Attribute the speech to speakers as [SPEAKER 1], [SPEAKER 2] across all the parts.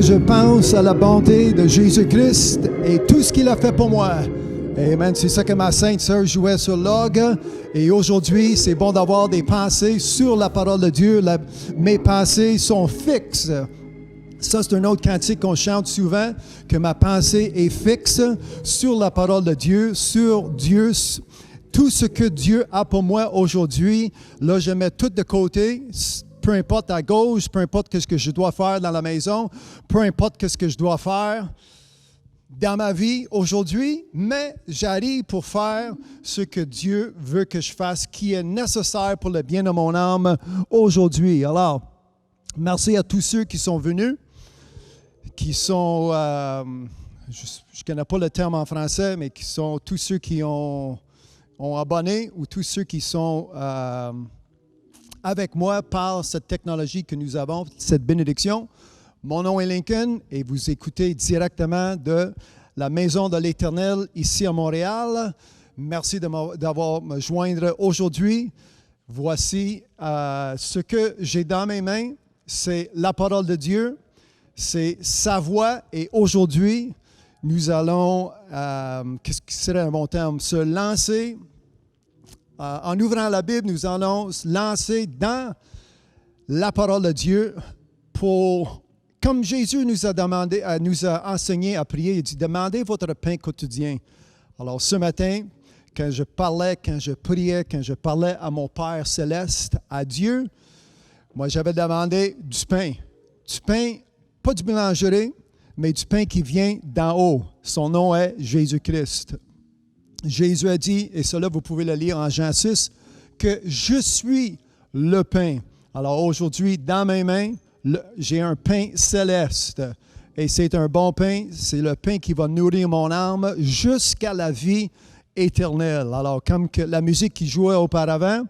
[SPEAKER 1] Je pense à la bonté de Jésus-Christ et tout ce qu'il a fait pour moi. Amen. C'est ça que ma sainte sœur jouait sur l'orgue. Et aujourd'hui, c'est bon d'avoir des pensées sur la parole de Dieu. Mes pensées sont fixes. Ça, c'est un autre cantique qu'on chante souvent, que ma pensée est fixe sur la parole de Dieu, sur Dieu. Tout ce que Dieu a pour moi aujourd'hui, là, je mets tout de côté. Peu importe à gauche, peu importe ce que je dois faire dans la maison, peu importe ce que je dois faire dans ma vie aujourd'hui, mais j'arrive pour faire ce que Dieu veut que je fasse, qui est nécessaire pour le bien de mon âme aujourd'hui. Alors, merci à tous ceux qui sont venus, qui sont, je ne connais pas le terme en français, mais qui sont tous ceux qui ont abonné ou tous ceux qui sont avec moi par cette technologie que nous avons, cette bénédiction. Mon nom est Lincoln et vous écoutez directement de la Maison de l'Éternel ici à Montréal. Merci d'avoir me joindre aujourd'hui. Voici ce que j'ai dans mes mains, c'est la parole de Dieu, c'est sa voix et aujourd'hui, nous allons, qu'est-ce qui serait un bon terme, se lancer. En ouvrant la Bible, nous allons se lancer dans la parole de Dieu pour, comme Jésus nous a enseigné à prier, il dit, demandez votre pain quotidien. Alors ce matin, quand je parlais, quand je priais, quand je parlais à mon Père céleste, à Dieu, moi j'avais demandé du pain. Du pain, pas du boulangerie, mais du pain qui vient d'en haut. Son nom est Jésus-Christ. Jésus a dit, et cela vous pouvez le lire en Jean 6, que je suis le pain. Alors aujourd'hui, dans mes mains, j'ai un pain céleste. Et c'est un bon pain, c'est le pain qui va nourrir mon âme jusqu'à la vie éternelle. Alors comme que la musique qui jouait auparavant,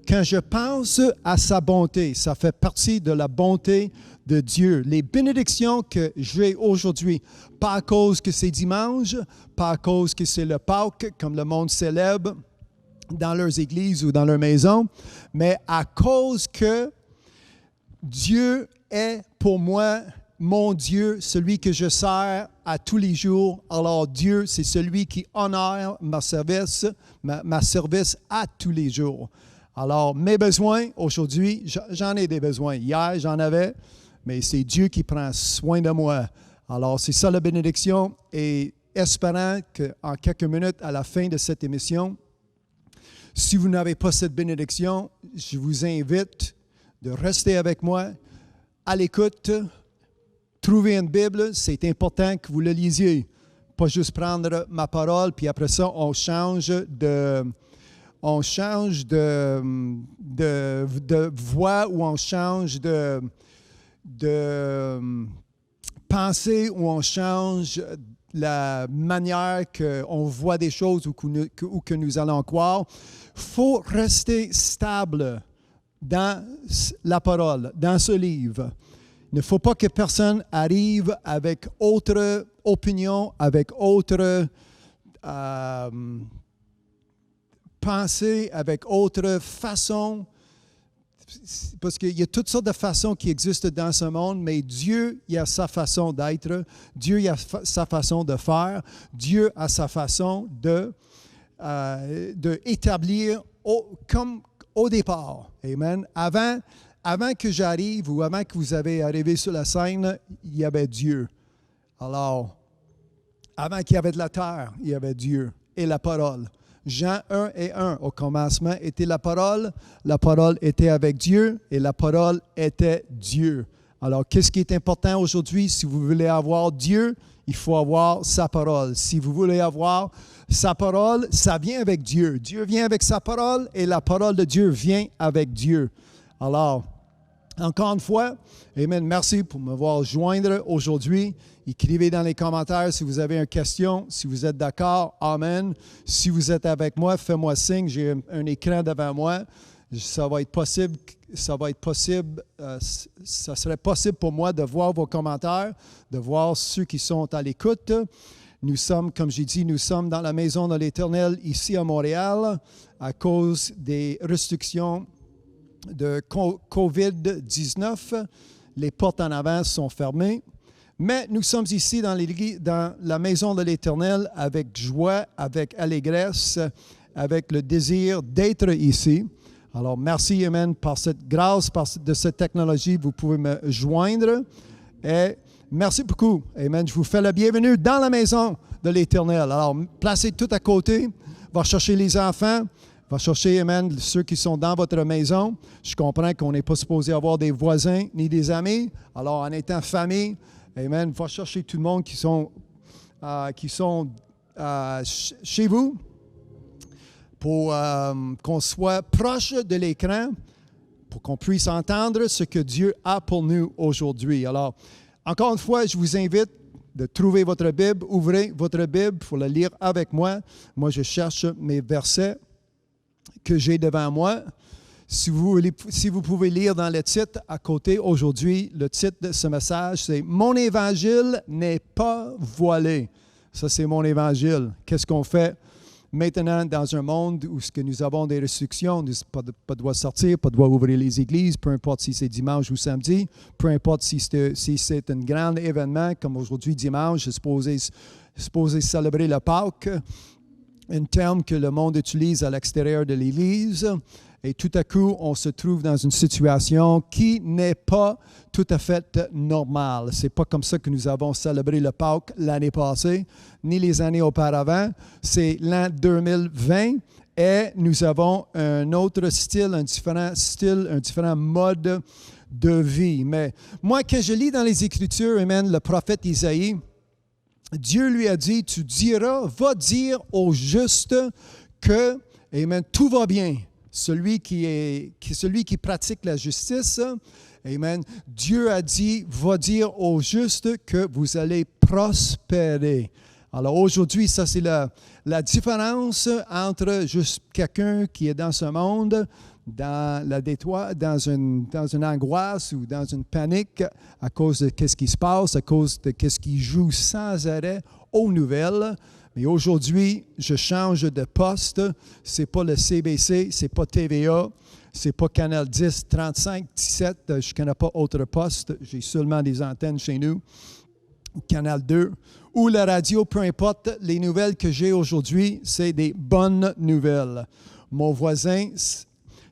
[SPEAKER 1] quand je pense à sa bonté, ça fait partie de la bonté de Dieu. Les bénédictions que j'ai aujourd'hui, pas à cause que c'est dimanche, pas à cause que c'est le Pâques, comme le monde célèbre dans leurs églises ou dans leurs maisons, mais à cause que Dieu est pour moi mon Dieu, celui que je sers à tous les jours. Alors Dieu, c'est celui qui honore ma service à tous les jours. Alors, mes besoins, aujourd'hui, j'en ai des besoins. Hier, j'en avais, mais c'est Dieu qui prend soin de moi. Alors, c'est ça la bénédiction. Et espérant qu'en quelques minutes, à la fin de cette émission, si vous n'avez pas cette bénédiction, je vous invite de rester avec moi à l'écoute. Trouvez une Bible, c'est important que vous le lisiez. Pas juste prendre ma parole, puis après ça, on change de voix ou on change de pensée ou on change la manière qu'on voit des choses ou que nous allons croire. Il faut rester stable dans la parole, dans ce livre. Il ne faut pas que personne arrive avec autre opinion, avec autre pensée, avec autre façon. parce qu'il y a toutes sortes de façons qui existent dans ce monde, mais Dieu, il a sa façon d'être, Dieu, il a sa façon de faire, Dieu a sa façon de établir comme au départ. Amen. Avant que j'arrive ou avant que vous avez arrivé sur la scène, il y avait Dieu. Alors, avant qu'il y avait de la terre, il y avait Dieu et la parole. Jean 1 et 1, au commencement était la parole était avec Dieu et la parole était Dieu. Alors, qu'est-ce qui est important aujourd'hui? Si vous voulez avoir Dieu, il faut avoir sa parole. Si vous voulez avoir sa parole, ça vient avec Dieu. Dieu vient avec sa parole et la parole de Dieu vient avec Dieu. Alors, encore une fois, amen, merci pour me voir joindre aujourd'hui. Écrivez dans les commentaires si vous avez une question, si vous êtes d'accord, amen. Si vous êtes avec moi, faites-moi signe, j'ai un écran devant moi. Ça serait possible pour moi de voir vos commentaires, de voir ceux qui sont à l'écoute. Nous sommes, comme j'ai dit, nous sommes dans la maison de l'Éternel ici à Montréal à cause des restrictions de COVID-19. Les portes en avant sont fermées. Mais nous sommes ici dans la maison de l'Éternel avec joie, avec allégresse, avec le désir d'être ici. Alors, merci, amen, par cette grâce, de cette technologie, vous pouvez me joindre. Et merci beaucoup, amen. Je vous fais la bienvenue dans la maison de l'Éternel. Alors, placez tout à côté. Va chercher les enfants. Va chercher, amen, ceux qui sont dans votre maison. Je comprends qu'on n'est pas supposé avoir des voisins ni des amis. Alors, en étant famille, amen, va chercher tout le monde qui sont chez vous pour qu'on soit proche de l'écran, pour qu'on puisse entendre ce que Dieu a pour nous aujourd'hui. Alors, encore une fois, je vous invite de trouver votre Bible, ouvrez votre Bible pour la lire avec moi. Moi, je cherche mes versets que j'ai devant moi. Si vous pouvez lire dans le titre à côté aujourd'hui, le titre de ce message, c'est « Mon évangile n'est pas voilé ». Ça, c'est mon évangile. Qu'est-ce qu'on fait maintenant dans un monde où nous avons des restrictions, pas de droit de sortir, pas de droit d'ouvrir les églises, peu importe si c'est dimanche ou samedi, peu importe si c'est un grand événement, comme aujourd'hui dimanche, c'est supposé célébrer le Pâques, un terme que le monde utilise à l'extérieur de l'Église. Et tout à coup, on se trouve dans une situation qui n'est pas tout à fait normale. Ce n'est pas comme ça que nous avons célébré le Pâques l'année passée, ni les années auparavant. C'est l'an 2020 et nous avons un autre style, un différent mode de vie. Mais moi, quand je lis dans les Écritures, amen, le prophète Isaïe, Dieu lui a dit, tu va dire au juste que, amen, tout va bien. Celui qui pratique la justice, amen, Dieu a dit, va dire au juste que vous allez prospérer. Alors aujourd'hui, ça c'est la différence entre juste quelqu'un qui est dans ce monde, dans une angoisse ou dans une panique à cause de ce qui se passe, à cause de ce qui joue sans arrêt aux nouvelles. Mais aujourd'hui, je change de poste. Ce n'est pas le CBC, ce n'est pas TVA, ce n'est pas Canal 10, 35, 17. Je ne connais pas autre poste. J'ai seulement des antennes chez nous. Ou Canal 2. Ou la radio, peu importe. Les nouvelles que j'ai aujourd'hui, c'est des bonnes nouvelles. Mon voisin,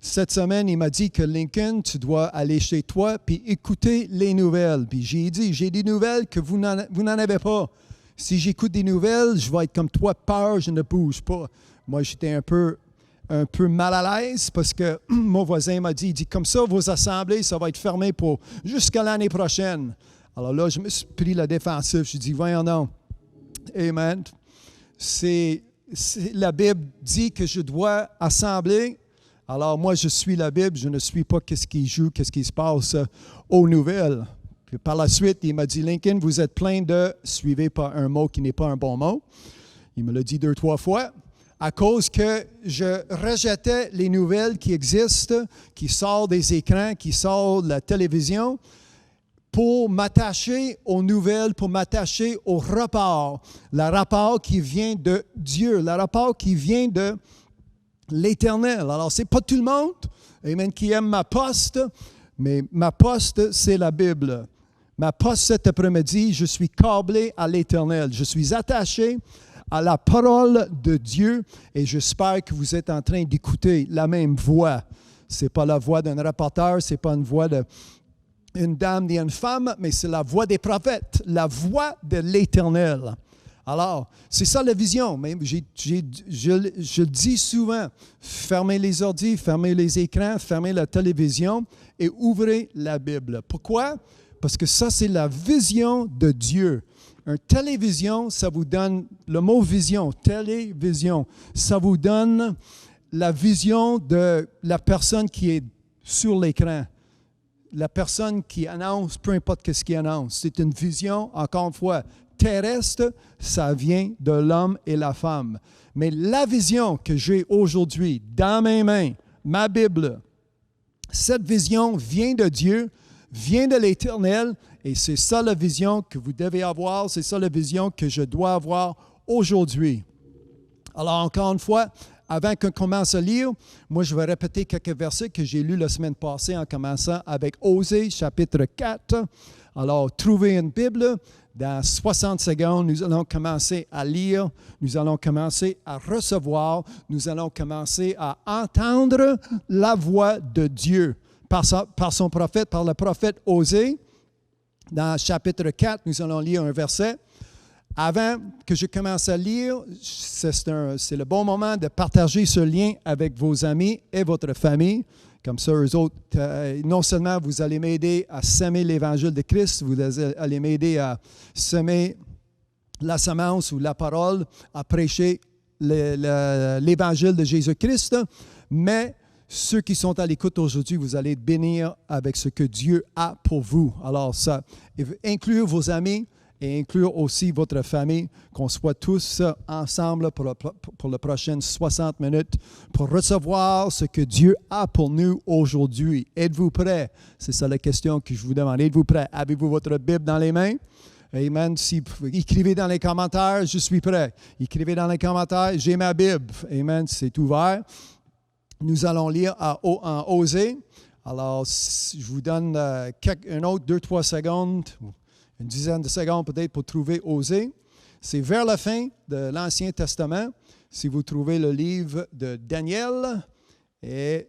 [SPEAKER 1] cette semaine, il m'a dit que Lincoln, tu dois aller chez toi puis écouter les nouvelles. Puis j'ai dit, j'ai des nouvelles que vous n'en avez pas. Si j'écoute des nouvelles, je vais être comme toi, peur, je ne bouge pas. Moi, j'étais un peu mal à l'aise parce que mon voisin m'a dit, il dit, comme ça, vos assemblées, ça va être fermé jusqu'à l'année prochaine. Alors là, je me suis pris la défensive. Je dis, voyons non. Amen. La Bible dit que je dois assembler. Alors moi, je suis la Bible, je ne suis pas qu'est-ce qui joue, qu'est-ce qui se passe aux nouvelles. Puis par la suite, il m'a dit, Lincoln, vous êtes plein de, suivez par un mot qui n'est pas un bon mot. Il me l'a dit 2-3 fois, à cause que je rejetais les nouvelles qui existent, qui sortent des écrans, qui sortent de la télévision, pour m'attacher aux nouvelles, pour m'attacher au rapport. Le rapport qui vient de Dieu, le rapport qui vient de l'Éternel. Alors, ce n'est pas tout le monde, amen, qui aime ma poste, mais ma poste, c'est la Bible. Ma poste cet après-midi, je suis câblé à l'Éternel. Je suis attaché à la parole de Dieu et j'espère que vous êtes en train d'écouter la même voix. Ce n'est pas la voix d'un rapporteur, ce n'est pas une voix d'une dame ni une femme, mais c'est la voix des prophètes, la voix de l'Éternel. Alors, c'est ça la vision. Mais je le dis souvent, fermez les ordi, fermez les écrans, fermez la télévision et ouvrez la Bible. Pourquoi? Parce que ça, c'est la vision de Dieu. Une télévision, ça vous donne, le mot vision, télévision, ça vous donne la vision de la personne qui est sur l'écran. La personne qui annonce, peu importe ce qu'il annonce. C'est une vision, encore une fois, terrestre, ça vient de l'homme et la femme. Mais la vision que j'ai aujourd'hui dans mes mains, ma Bible, cette vision vient de Dieu, vient de l'Éternel, et c'est ça la vision que vous devez avoir, c'est ça la vision que je dois avoir aujourd'hui. Alors, encore une fois, avant qu'on commence à lire, moi, je vais répéter quelques versets que j'ai lus la semaine passée en commençant avec Osée, chapitre 4. Alors, trouvez une Bible. Dans 60 secondes, nous allons commencer à lire, nous allons commencer à recevoir, nous allons commencer à entendre la voix de Dieu par son prophète, par le prophète Osée. Dans chapitre 4, nous allons lire un verset. Avant que je commence à lire, c'est le bon moment de partager ce lien avec vos amis et votre famille. Comme ça, eux autres, non seulement vous allez m'aider à semer l'Évangile de Christ, vous allez m'aider à semer la semence ou la parole, à prêcher l'Évangile de Jésus-Christ, mais ceux qui sont à l'écoute aujourd'hui, vous allez être bénis avec ce que Dieu a pour vous. Alors, ça, inclure vos amis et inclure aussi votre famille, qu'on soit tous ensemble pour les prochaines 60 minutes pour recevoir ce que Dieu a pour nous aujourd'hui. Êtes-vous prêts? C'est ça la question que je vous demande. Êtes-vous prêts? Avez-vous votre Bible dans les mains? Amen. Écrivez dans les commentaires, je suis prêt. Écrivez dans les commentaires, j'ai ma Bible. Amen. C'est ouvert. Nous allons lire en Osée. Alors, je vous donne un autre 2-3 secondes, une dizaine de secondes peut-être pour trouver Osée. C'est vers la fin de l'Ancien Testament. Si vous trouvez le livre de Daniel, et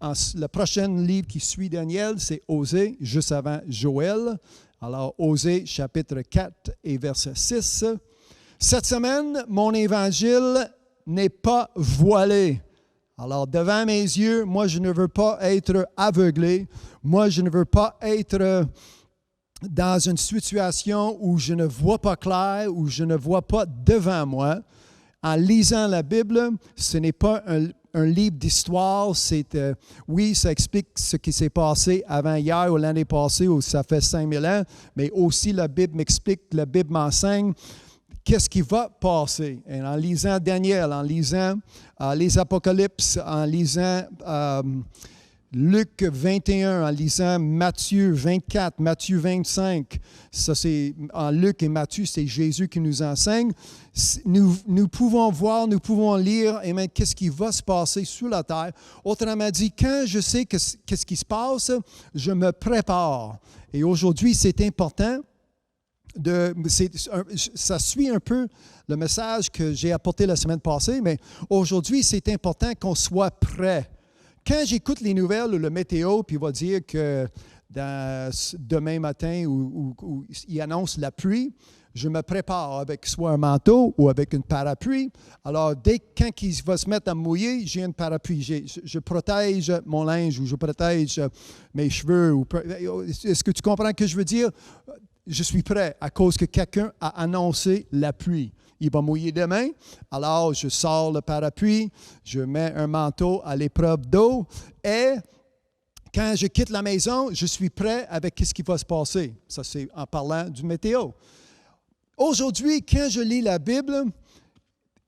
[SPEAKER 1] le prochain livre qui suit Daniel, c'est Osée, juste avant Joël. Alors, Osée, chapitre 4 et verset 6. Cette semaine, mon évangile n'est pas voilé. Alors, devant mes yeux, moi, je ne veux pas être aveuglé. Moi, je ne veux pas être dans une situation où je ne vois pas clair, où je ne vois pas devant moi. En lisant la Bible, ce n'est pas un livre d'histoire. Oui, ça explique ce qui s'est passé avant hier ou l'année passée, ou ça fait 5000 ans, mais aussi la Bible m'explique, la Bible m'enseigne qu'est-ce qui va passer. Et en lisant Daniel, en lisant les Apocalypses, en lisant Luc 21, en lisant Matthieu 24, Matthieu 25, ça c'est en Luc et Matthieu, c'est Jésus qui nous enseigne. Nous pouvons voir, nous pouvons lire, et même qu'est-ce qui va se passer sur la terre. Autrement dit, quand je sais qu'est-ce qui se passe, je me prépare. Et aujourd'hui, c'est important. Ça suit un peu le message que j'ai apporté la semaine passée, mais aujourd'hui, c'est important qu'on soit prêt. Quand j'écoute les nouvelles ou le météo, puis il va dire que demain matin, où il annonce la pluie, je me prépare avec soit un manteau ou avec une parapluie. Alors, quand il va se mettre à mouiller, j'ai une parapluie. Je protège mon linge ou je protège mes cheveux. Est-ce que tu comprends ce que je veux dire? Je suis prêt à cause que quelqu'un a annoncé la pluie. Il va mouiller demain, alors je sors le parapluie, je mets un manteau à l'épreuve d'eau et quand je quitte la maison, je suis prêt avec ce qui va se passer. Ça, c'est en parlant du météo. Aujourd'hui, quand je lis la Bible,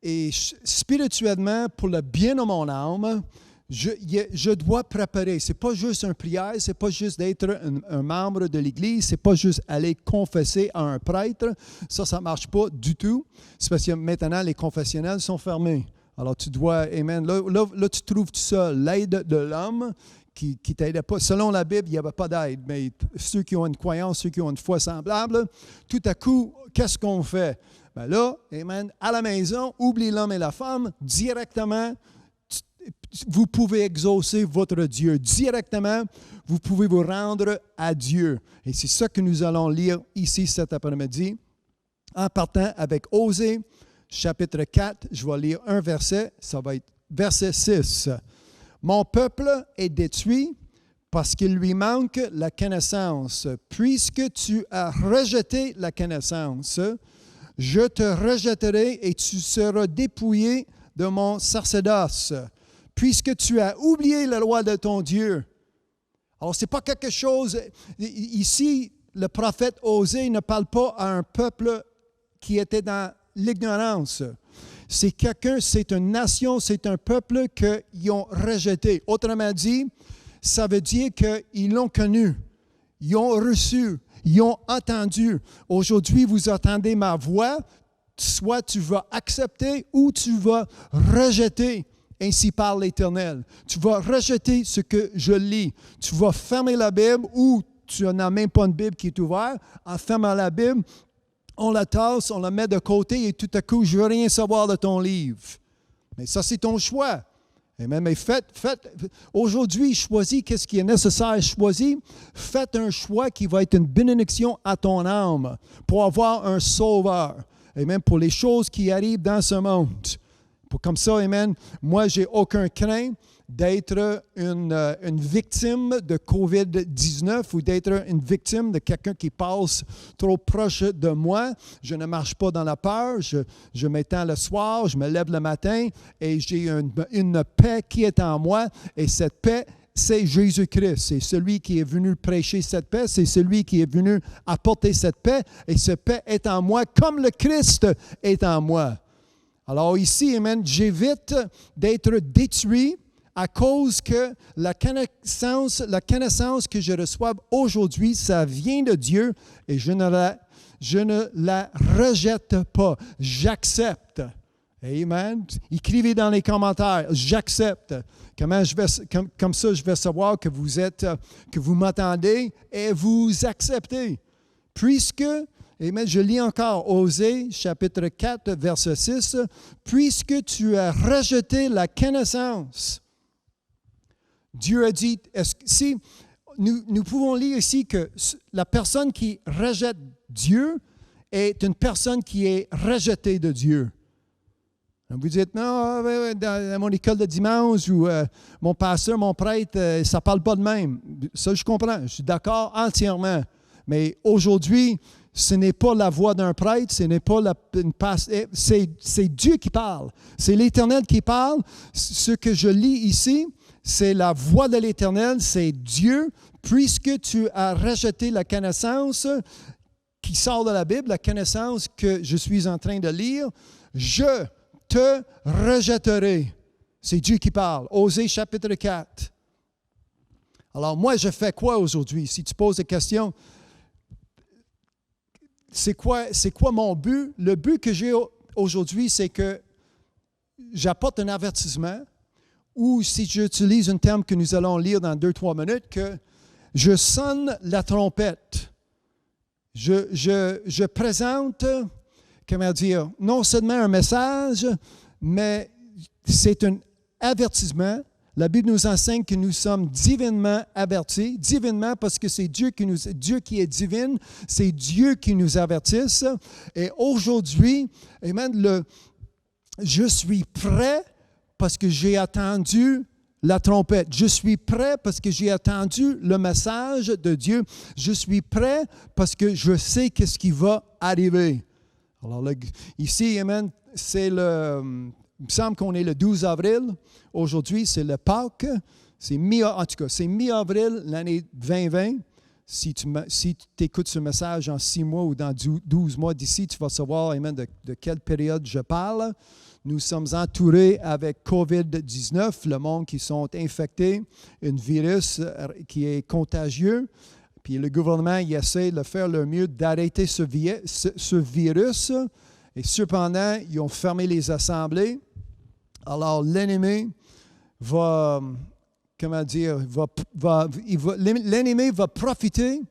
[SPEAKER 1] et spirituellement, pour le bien de mon âme, je dois préparer. Ce n'est pas juste une prière, ce n'est pas juste d'être un membre de l'Église, ce n'est pas juste aller confesser à un prêtre. Ça ne marche pas du tout. C'est parce que maintenant, les confessionnels sont fermés. Alors, tu dois, amen, là, tu trouves tout ça, l'aide de l'homme qui ne t'aidait pas. Selon la Bible, il n'y avait pas d'aide, mais ceux qui ont une croyance, ceux qui ont une foi semblable, tout à coup, qu'est-ce qu'on fait? Ben là, amen, à la maison, oublie l'homme et la femme, directement, vous pouvez exaucer votre Dieu. Directement, vous pouvez vous rendre à Dieu. Et c'est ça que nous allons lire ici cet après-midi. En partant avec Osée, chapitre 4, je vais lire un verset, ça va être verset 6. « Mon peuple est détruit parce qu'il lui manque la connaissance. Puisque tu as rejeté la connaissance, je te rejetterai et tu seras dépouillé de mon sacerdoce. Puisque tu as oublié la loi de ton Dieu. » Alors, ce n'est pas quelque chose... Ici, le prophète Osée ne parle pas à un peuple qui était dans l'ignorance. C'est quelqu'un, c'est une nation, c'est un peuple qu'ils ont rejeté. Autrement dit, ça veut dire qu'ils l'ont connu, ils ont reçu, ils ont entendu. Aujourd'hui, vous entendez ma voix, soit tu vas accepter ou tu vas rejeter. Ainsi parle l'Éternel. Tu vas rejeter ce que je lis. Tu vas fermer la Bible ou tu n'as même pas une Bible qui est ouverte. En fermant la Bible, on la tasse, on la met de côté et tout à coup, je ne veux rien savoir de ton livre. Mais ça, c'est ton choix. Mais aujourd'hui, choisis qu'est-ce qui est nécessaire. Choisis, faites un choix qui va être une bénédiction à ton âme pour avoir un sauveur. Et même pour les choses qui arrivent dans ce monde. Comme ça, amen, moi, j'ai aucun crainte d'être une victime de COVID-19 ou d'être une victime de quelqu'un qui passe trop proche de moi. Je ne marche pas dans la peur. Je m'étends le soir, je me lève le matin et j'ai une paix qui est en moi. Et cette paix, c'est Jésus-Christ. C'est celui qui est venu prêcher cette paix. C'est celui qui est venu apporter cette paix. Et cette paix est en moi comme le Christ est en moi. Alors ici, amen, j'évite d'être détruit à cause que la connaissance que je reçois aujourd'hui, ça vient de Dieu et je ne la rejette pas. J'accepte. Amen. Écrivez dans les commentaires, j'accepte. Comme ça, je vais savoir que vous m'entendez et vous acceptez. Puisque amen, je lis encore Osée, chapitre 4, verset 6. « Puisque tu as rejeté la connaissance. » Dieu a dit, si nous pouvons lire ici que la personne qui rejette Dieu est une personne qui est rejetée de Dieu. Vous dites, non, dans mon école de dimanche ou mon pasteur, mon prêtre, ça ne parle pas de même. Ça, je comprends, je suis d'accord entièrement. Mais aujourd'hui, ce n'est pas la voix d'un prêtre, ce n'est pas c'est Dieu qui parle. C'est l'Éternel qui parle. Ce que je lis ici, c'est la voix de l'Éternel, c'est Dieu. Puisque tu as rejeté la connaissance qui sort de la Bible, la connaissance que je suis en train de lire, je te rejetterai. C'est Dieu qui parle. Osée chapitre 4. Alors moi, je fais quoi aujourd'hui? Si tu poses des questions, c'est quoi mon but? Le but que j'ai aujourd'hui, c'est que j'apporte un avertissement ou si j'utilise un terme que nous allons lire dans 2-3 minutes, que je sonne la trompette. Je présente, comment dire, non seulement un message, mais c'est un avertissement. La Bible nous enseigne que nous sommes divinement avertis, divinement parce que c'est Dieu qui est divin, c'est Dieu qui nous avertisse. Et aujourd'hui, amen, je suis prêt parce que j'ai attendu la trompette. Je suis prêt parce que j'ai attendu le message de Dieu. Je suis prêt parce que je sais qu'est-ce qui va arriver. Alors ici, amen, il me semble qu'on est le 12 avril. Aujourd'hui, c'est le Pâques. En tout cas, c'est mi-avril l'année 2020. Si tu écoutes ce message en 6 mois ou dans 12 mois d'ici, tu vas savoir, amen, de quelle période je parle. Nous sommes entourés avec COVID-19, le monde qui sont infectés, un virus qui est contagieux. Puis le gouvernement il essaie de faire le mieux d'arrêter ce virus. Et cependant, ils ont fermé les assemblées. Alors, l'ennemi va, comment dire, l'ennemi va profiter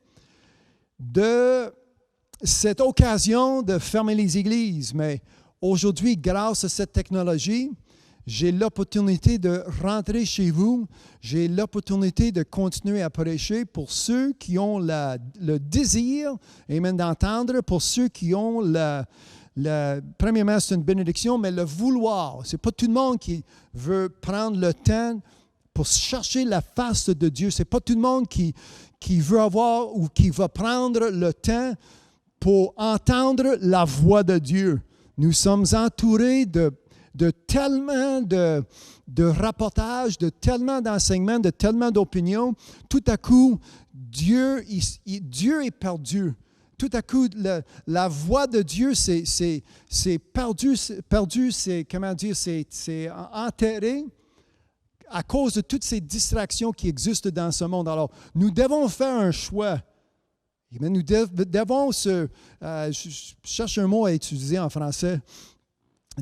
[SPEAKER 1] de cette occasion de fermer les églises. Mais aujourd'hui, grâce à cette technologie, j'ai l'opportunité de rentrer chez vous. J'ai l'opportunité de continuer à prêcher pour ceux qui ont le désir, amen, d'entendre, pour ceux qui ont premièrement, c'est une bénédiction, mais le vouloir. Ce n'est pas tout le monde qui veut prendre le temps pour chercher la face de Dieu. Ce n'est pas tout le monde qui veut avoir ou qui va prendre le temps pour entendre la voix de Dieu. Nous sommes entourés de tellement de rapportages, de tellement d'enseignements, de tellement d'opinions. Tout à coup, Dieu est perdu. Tout à coup, la voix de Dieu, c'est perdu, c'est, comment dire, c'est enterré à cause de toutes ces distractions qui existent dans ce monde. Alors, nous devons faire un choix. Nous devons je cherche un mot à utiliser en français.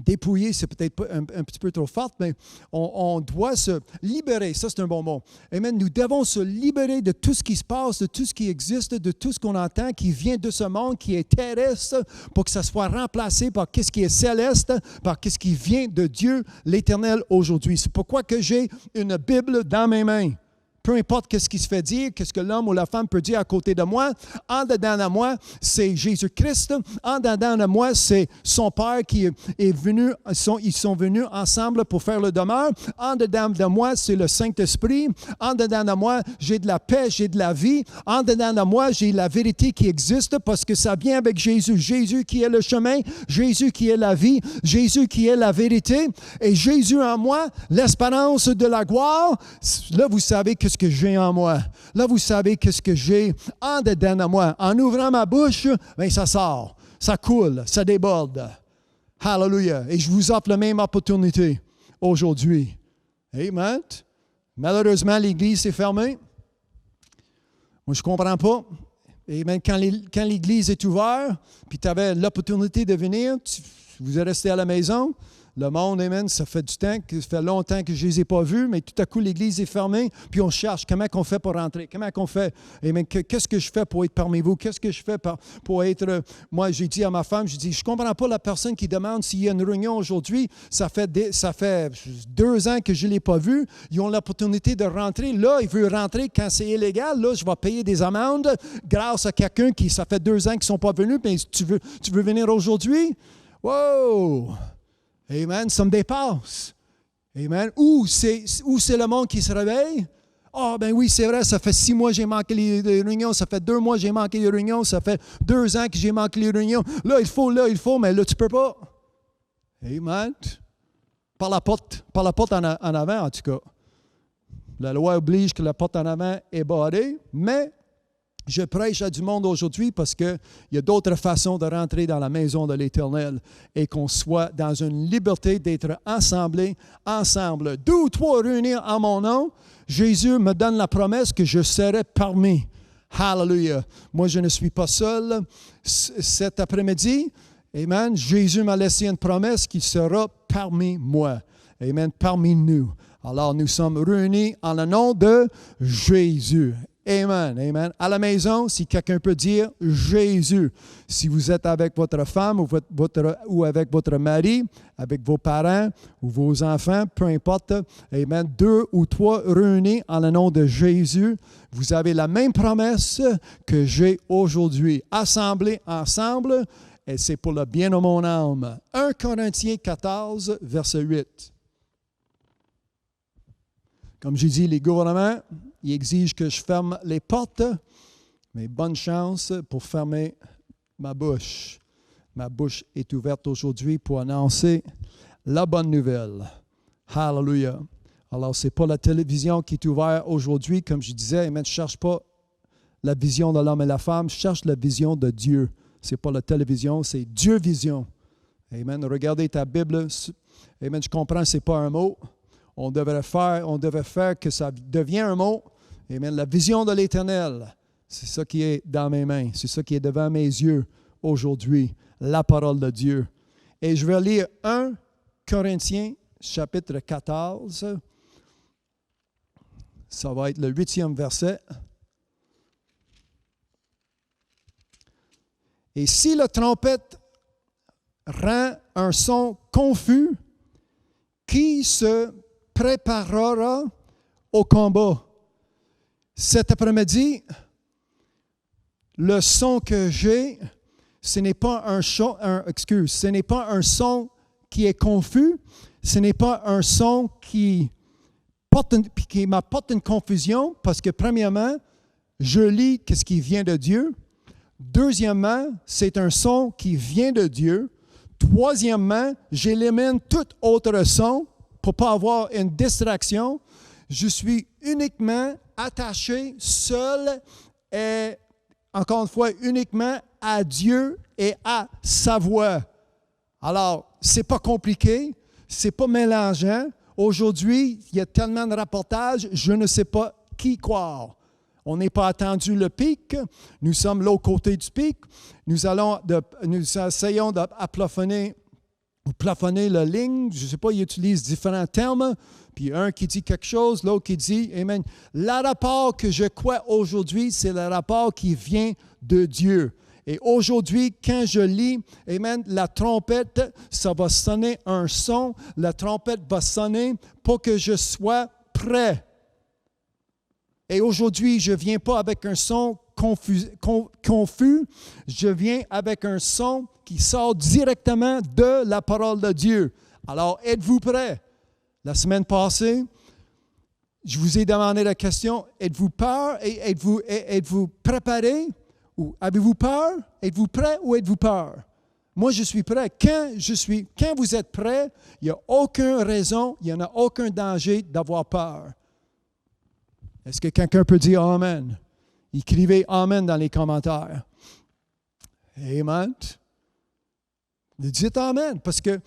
[SPEAKER 1] Dépouiller, c'est peut-être un petit peu trop fort, mais on doit se libérer. Ça, c'est un bon mot. Amen. Nous devons se libérer de tout ce qui se passe, de tout ce qui existe, de tout ce qu'on entend, qui vient de ce monde, qui est terrestre, pour que ça soit remplacé par ce qui est céleste, par ce qui vient de Dieu, l'Éternel, aujourd'hui. C'est pourquoi que j'ai une Bible dans mes mains. Peu importe ce qui se fait dire, qu'est-ce que l'homme ou la femme peut dire à côté de moi, en dedans de moi, c'est Jésus-Christ. En dedans de moi, c'est son Père qui est venu. Ils sont venus ensemble pour faire le demeure. En dedans de moi, c'est le Saint-Esprit. En dedans de moi, j'ai de la paix, j'ai de la vie. En dedans de moi, j'ai la vérité qui existe parce que ça vient avec Jésus. Jésus qui est le chemin, Jésus qui est la vie, Jésus qui est la vérité. Et Jésus en moi, l'espérance de la gloire. Là, vous savez qu'est-ce que j'ai en moi. Là, vous savez qu'est-ce que j'ai en dedans de moi. En ouvrant ma bouche, bien, ça sort, ça coule, ça déborde. Hallelujah. Et je vous offre la même opportunité aujourd'hui. Amen. Malheureusement, l'Église est fermée. Moi, je ne comprends pas. Amen. Quand l'Église est ouverte, puis tu avais l'opportunité de venir, vous êtes resté à la maison. Le monde, amen, ça fait du temps, ça fait longtemps que je ne les ai pas vus, mais tout à coup, l'Église est fermée, puis on cherche comment on fait pour rentrer, comment on fait, amen, qu'est-ce que je fais pour être parmi vous, qu'est-ce que je fais pour être, moi, j'ai dit à ma femme, je dis, je ne comprends pas la personne qui demande s'il y a une réunion aujourd'hui, ça fait 2 ans que je ne l'ai pas vu, ils ont l'opportunité de rentrer, là, ils veulent rentrer quand c'est illégal, là, je vais payer des amendes grâce à quelqu'un qui, ça fait 2 ans qu'ils ne sont pas venus, mais tu veux venir aujourd'hui? Wow! Amen, ça me dépasse. Amen. Ou c'est le monde qui se réveille. Ah, ben oui, c'est vrai, ça fait 6 mois que j'ai manqué les réunions, ça fait 2 mois que j'ai manqué les réunions, ça fait 2 ans que j'ai manqué les réunions. Là, il faut, mais là, tu ne peux pas. Amen. Par la porte en avant, en tout cas. La loi oblige que la porte en avant est barrée, mais je prêche à du monde aujourd'hui parce qu'il y a d'autres façons de rentrer dans la maison de l'Éternel et qu'on soit dans une liberté d'être ensemble. 2 ou 3 réunis en mon nom, Jésus me donne la promesse que je serai parmi. Hallelujah. Moi, je ne suis pas seul. Cet après-midi, amen, Jésus m'a laissé une promesse qu'il sera parmi moi. Amen, parmi nous. Alors, nous sommes réunis en le nom de Jésus. Amen, amen. À la maison, si quelqu'un peut dire Jésus, si vous êtes avec votre femme ou avec votre mari, avec vos parents ou vos enfants, peu importe, amen, 2 ou 3 réunis en le nom de Jésus, vous avez la même promesse que j'ai aujourd'hui. Assemblés ensemble, et c'est pour le bien de mon âme. 1 Corinthiens 14, verset 8. Comme j'ai dit, les gouvernements, ils exigent que je ferme les portes, mais bonne chance pour fermer ma bouche. Ma bouche est ouverte aujourd'hui pour annoncer la bonne nouvelle. Hallelujah. Alors, ce n'est pas la télévision qui est ouverte aujourd'hui, comme je disais, mais je ne cherche pas la vision de l'homme et la femme, je cherche la vision de Dieu. Ce n'est pas la télévision, c'est Dieu vision. Amen. Regardez ta Bible. Amen. Je comprends, ce n'est pas un mot. On devait faire que ça devienne un mot. Amen. La vision de l'Éternel, c'est ça qui est dans mes mains. C'est ça qui est devant mes yeux aujourd'hui. La parole de Dieu. Et je vais lire 1 Corinthiens chapitre 14. Ça va être le 8e verset. Et si la trompette rend un son confus, qui se préparera au combat? Cet après-midi, le son que j'ai, ce n'est pas ce n'est pas un son qui est confus, ce n'est pas un son qui m'apporte une confusion, parce que premièrement, je lis ce qui vient de Dieu. Deuxièmement, c'est un son qui vient de Dieu. Troisièmement, j'élimine tout autre son pour ne pas avoir une distraction. Je suis uniquement attaché, seul et, encore une fois, uniquement à Dieu et à sa voix. Alors, ce n'est pas compliqué, ce n'est pas mélangeant. Aujourd'hui, il y a tellement de rapportages, je ne sais pas qui croire. On n'est pas attendu le pic. Nous sommes l'autre côté du pic. Nous essayons de plafonner la ligne. Je ne sais pas, ils utilisent différents termes. Puis un qui dit quelque chose, l'autre qui dit, amen. Le rapport que je crois aujourd'hui, c'est le rapport qui vient de Dieu. Et aujourd'hui, quand je lis, amen, la trompette, ça va sonner un son. La trompette va sonner pour que je sois prêt. Et aujourd'hui, je ne viens pas avec un son confus, je viens avec un son qui sort directement de la parole de Dieu. Alors, êtes-vous prêts? La semaine passée, je vous ai demandé la question, êtes-vous peur et êtes-vous préparé? Ou avez-vous peur? Êtes-vous prêt ou êtes-vous peur? Moi, je suis prêt. Quand vous êtes prêt, il n'y a aucune raison, il n'y en a aucun danger d'avoir peur. Est-ce que quelqu'un peut dire Amen? Écrivez Amen dans les commentaires. Amen. Dites Amen, parce que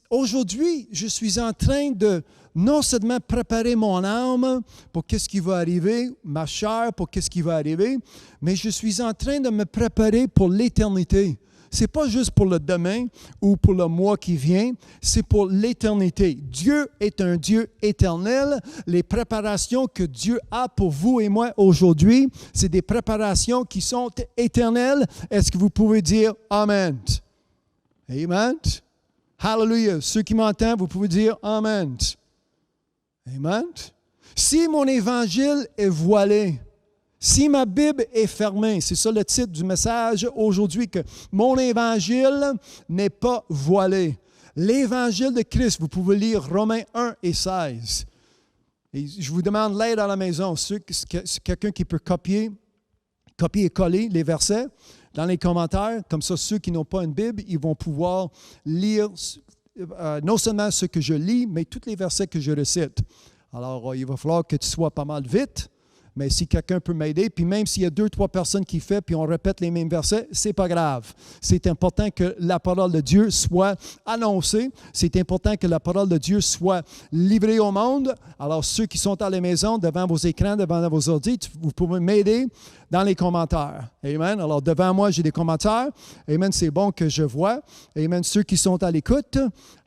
[SPEAKER 1] aujourd'hui, je suis en train de non seulement préparer mon âme pour qu'est-ce qui va arriver, ma chair pour qu'est-ce qui va arriver, mais je suis en train de me préparer pour l'éternité. Ce n'est pas juste pour le demain ou pour le mois qui vient, c'est pour l'éternité. Dieu est un Dieu éternel. Les préparations que Dieu a pour vous et moi aujourd'hui, c'est des préparations qui sont éternelles. Est-ce que vous pouvez dire Amen? Amen. Hallelujah. Ceux qui m'entendent, vous pouvez dire Amen. Amen. Si mon évangile est voilé, si ma Bible est fermée, c'est ça le titre du message aujourd'hui, que mon évangile n'est pas voilé. L'évangile de Christ, vous pouvez lire Romains 1 et 16. Et je vous demande l'aide à la maison. Quelqu'un qui peut copier et coller les versets dans les commentaires. Comme ça, ceux qui n'ont pas une Bible, ils vont pouvoir lire non seulement ce que je lis, mais tous les versets que je récite. Alors, il va falloir que tu sois pas mal vite. Mais si quelqu'un peut m'aider, puis même s'il y a 2-3 personnes qui font, puis on répète les mêmes versets, c'est pas grave. C'est important que la parole de Dieu soit annoncée. C'est important que la parole de Dieu soit livrée au monde. Alors, ceux qui sont à la maison, devant vos écrans, devant vos ordi, vous pouvez m'aider dans les commentaires. Amen. Alors, devant moi, j'ai des commentaires. Amen. C'est bon que je vois. Amen. Ceux qui sont à l'écoute,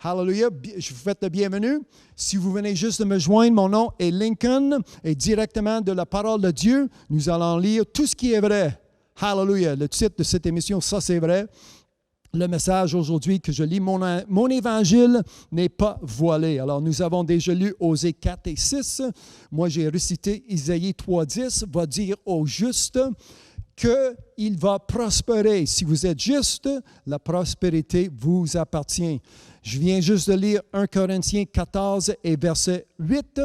[SPEAKER 1] hallelujah, je vous souhaite le bienvenue. Si vous venez juste de me joindre, mon nom est Lincoln et directement de la parole de Dieu, nous allons lire tout ce qui est vrai. Hallelujah. Le titre de cette émission, ça c'est vrai. Le message aujourd'hui que je lis, mon évangile n'est pas voilé. Alors, nous avons déjà lu Osée 4 et 6. Moi, j'ai récité Isaïe 3:10, va dire au juste qu'il va prospérer. Si vous êtes juste, la prospérité vous appartient. Je viens juste de lire 1 Corinthiens 14 et verset 8.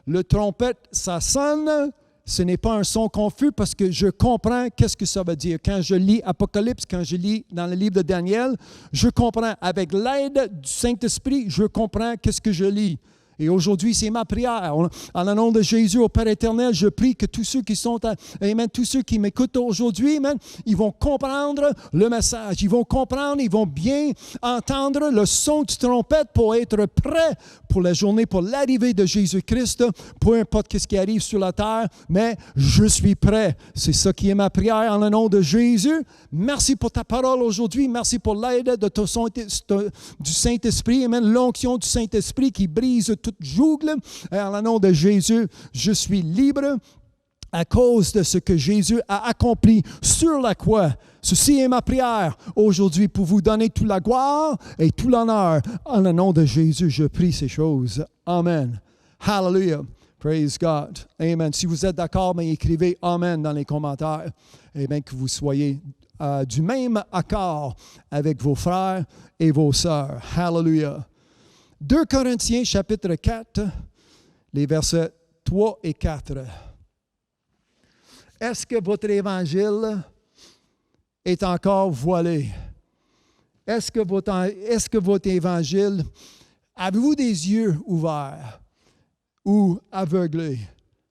[SPEAKER 1] Le trompette, ça sonne. Ce n'est pas un son confus parce que je comprends qu'est-ce que ça veut dire. Quand je lis Apocalypse, quand je lis dans le livre de Daniel, je comprends. Avec l'aide du Saint-Esprit, je comprends qu'est-ce que je lis. Et aujourd'hui, c'est ma prière. En le nom de Jésus, au Père éternel, je prie que tous ceux qui sont, amen, tous ceux qui m'écoutent aujourd'hui, amen, ils vont comprendre le message. Ils vont comprendre, ils vont bien entendre le son du trompette pour être prêts pour la journée, pour l'arrivée de Jésus-Christ, peu importe ce qui arrive sur la terre, mais je suis prêt. C'est ça qui est ma prière en le nom de Jésus. Merci pour ta parole aujourd'hui. Merci pour l'aide du Saint-Esprit. Amen. L'onction du Saint-Esprit qui brise toute jougle. En le nom de Jésus, je suis libre à cause de ce que Jésus a accompli sur la croix. Ceci est ma prière aujourd'hui pour vous donner toute la gloire et tout l'honneur. En le nom de Jésus, je prie ces choses. Amen. Hallelujah. Praise God. Amen. Si vous êtes d'accord, mais écrivez Amen dans les commentaires. Et bien que vous soyez du même accord avec vos frères et vos sœurs. Hallelujah. 2 Corinthiens chapitre 4, les versets 3 et 4. Est-ce que votre évangile est encore voilé? Est-ce que votre évangile, avez-vous des yeux ouverts ou aveuglés?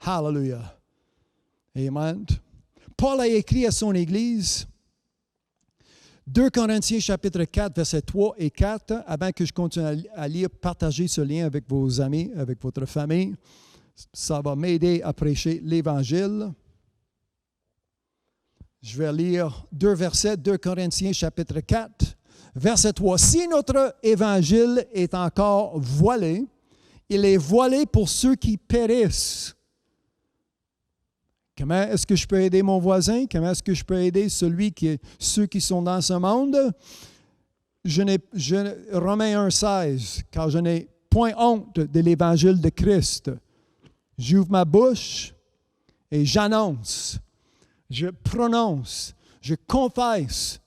[SPEAKER 1] Hallelujah. Amen. Paul a écrit à son Église, 2 Corinthiens chapitre 4, versets 3 et 4, avant que je continue à lire, partagez ce lien avec vos amis, avec votre famille. Ça va m'aider à prêcher l'Évangile. Je vais lire 2 versets, 2 Corinthiens chapitre 4, verset 3. Si notre évangile est encore voilé, il est voilé pour ceux qui périssent. Comment est-ce que je peux aider mon voisin? Comment est-ce que je peux aider ceux qui sont dans ce monde? Romains 1,16, car je n'ai point honte de l'évangile de Christ. J'ouvre ma bouche et j'annonce. Je prononce, je confesse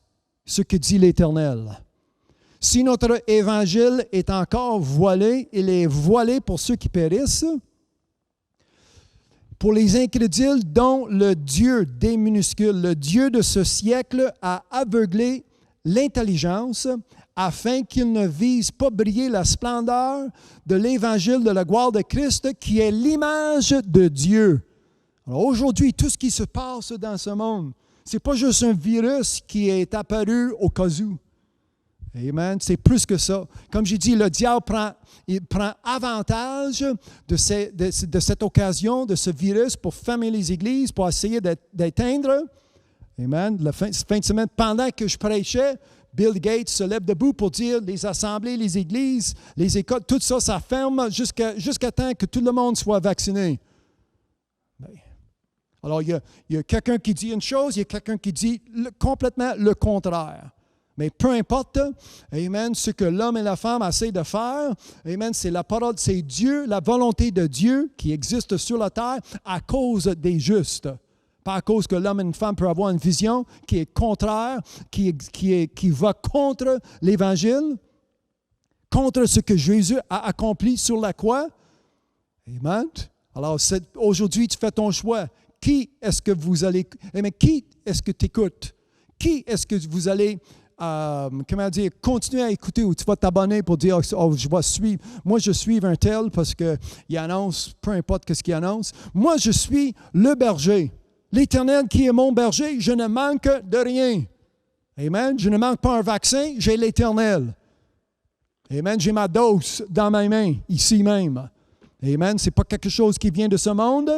[SPEAKER 1] ce que dit l'Éternel. Si notre évangile est encore voilé, il est voilé pour ceux qui périssent, pour les incrédules dont le Dieu des minuscules, le Dieu de ce siècle a aveuglé l'intelligence afin qu'ils ne visent pas briller la splendeur de l'évangile de la gloire de Christ qui est l'image de Dieu. Alors aujourd'hui, tout ce qui se passe dans ce monde, ce n'est pas juste un virus qui est apparu au cas où. Amen. C'est plus que ça. Comme j'ai dit, le diable prend avantage de cette occasion, de ce virus pour fermer les églises, pour essayer d'éteindre. Amen. La fin de semaine, pendant que je prêchais, Bill Gates se lève debout pour dire les assemblées, les églises, les écoles, tout ça, ça ferme jusqu'à temps que tout le monde soit vacciné. Alors, il y a quelqu'un qui dit une chose, il y a quelqu'un qui dit complètement le contraire. Mais peu importe, amen, ce que l'homme et la femme essaient de faire, amen, c'est la parole, c'est Dieu, la volonté de Dieu qui existe sur la terre à cause des justes. Pas à cause que l'homme et une femme peuvent avoir une vision qui est contraire, qui va contre l'Évangile, contre ce que Jésus a accompli sur la croix. Amen. Alors, aujourd'hui, tu fais ton choix. Qui est-ce que vous allez... qui est-ce que tu écoutes? Qui est-ce que vous allez... continuer à écouter ou tu vas t'abonner pour dire je vais suivre. Moi, je suis un tel parce qu'il annonce, peu importe ce qu'il annonce. Moi, je suis le berger. L'Éternel qui est mon berger, je ne manque de rien. Amen. Je ne manque pas un vaccin, j'ai l'Éternel. Amen. J'ai ma dose dans ma main, ici même. Amen. Ce n'est pas quelque chose qui vient de ce monde.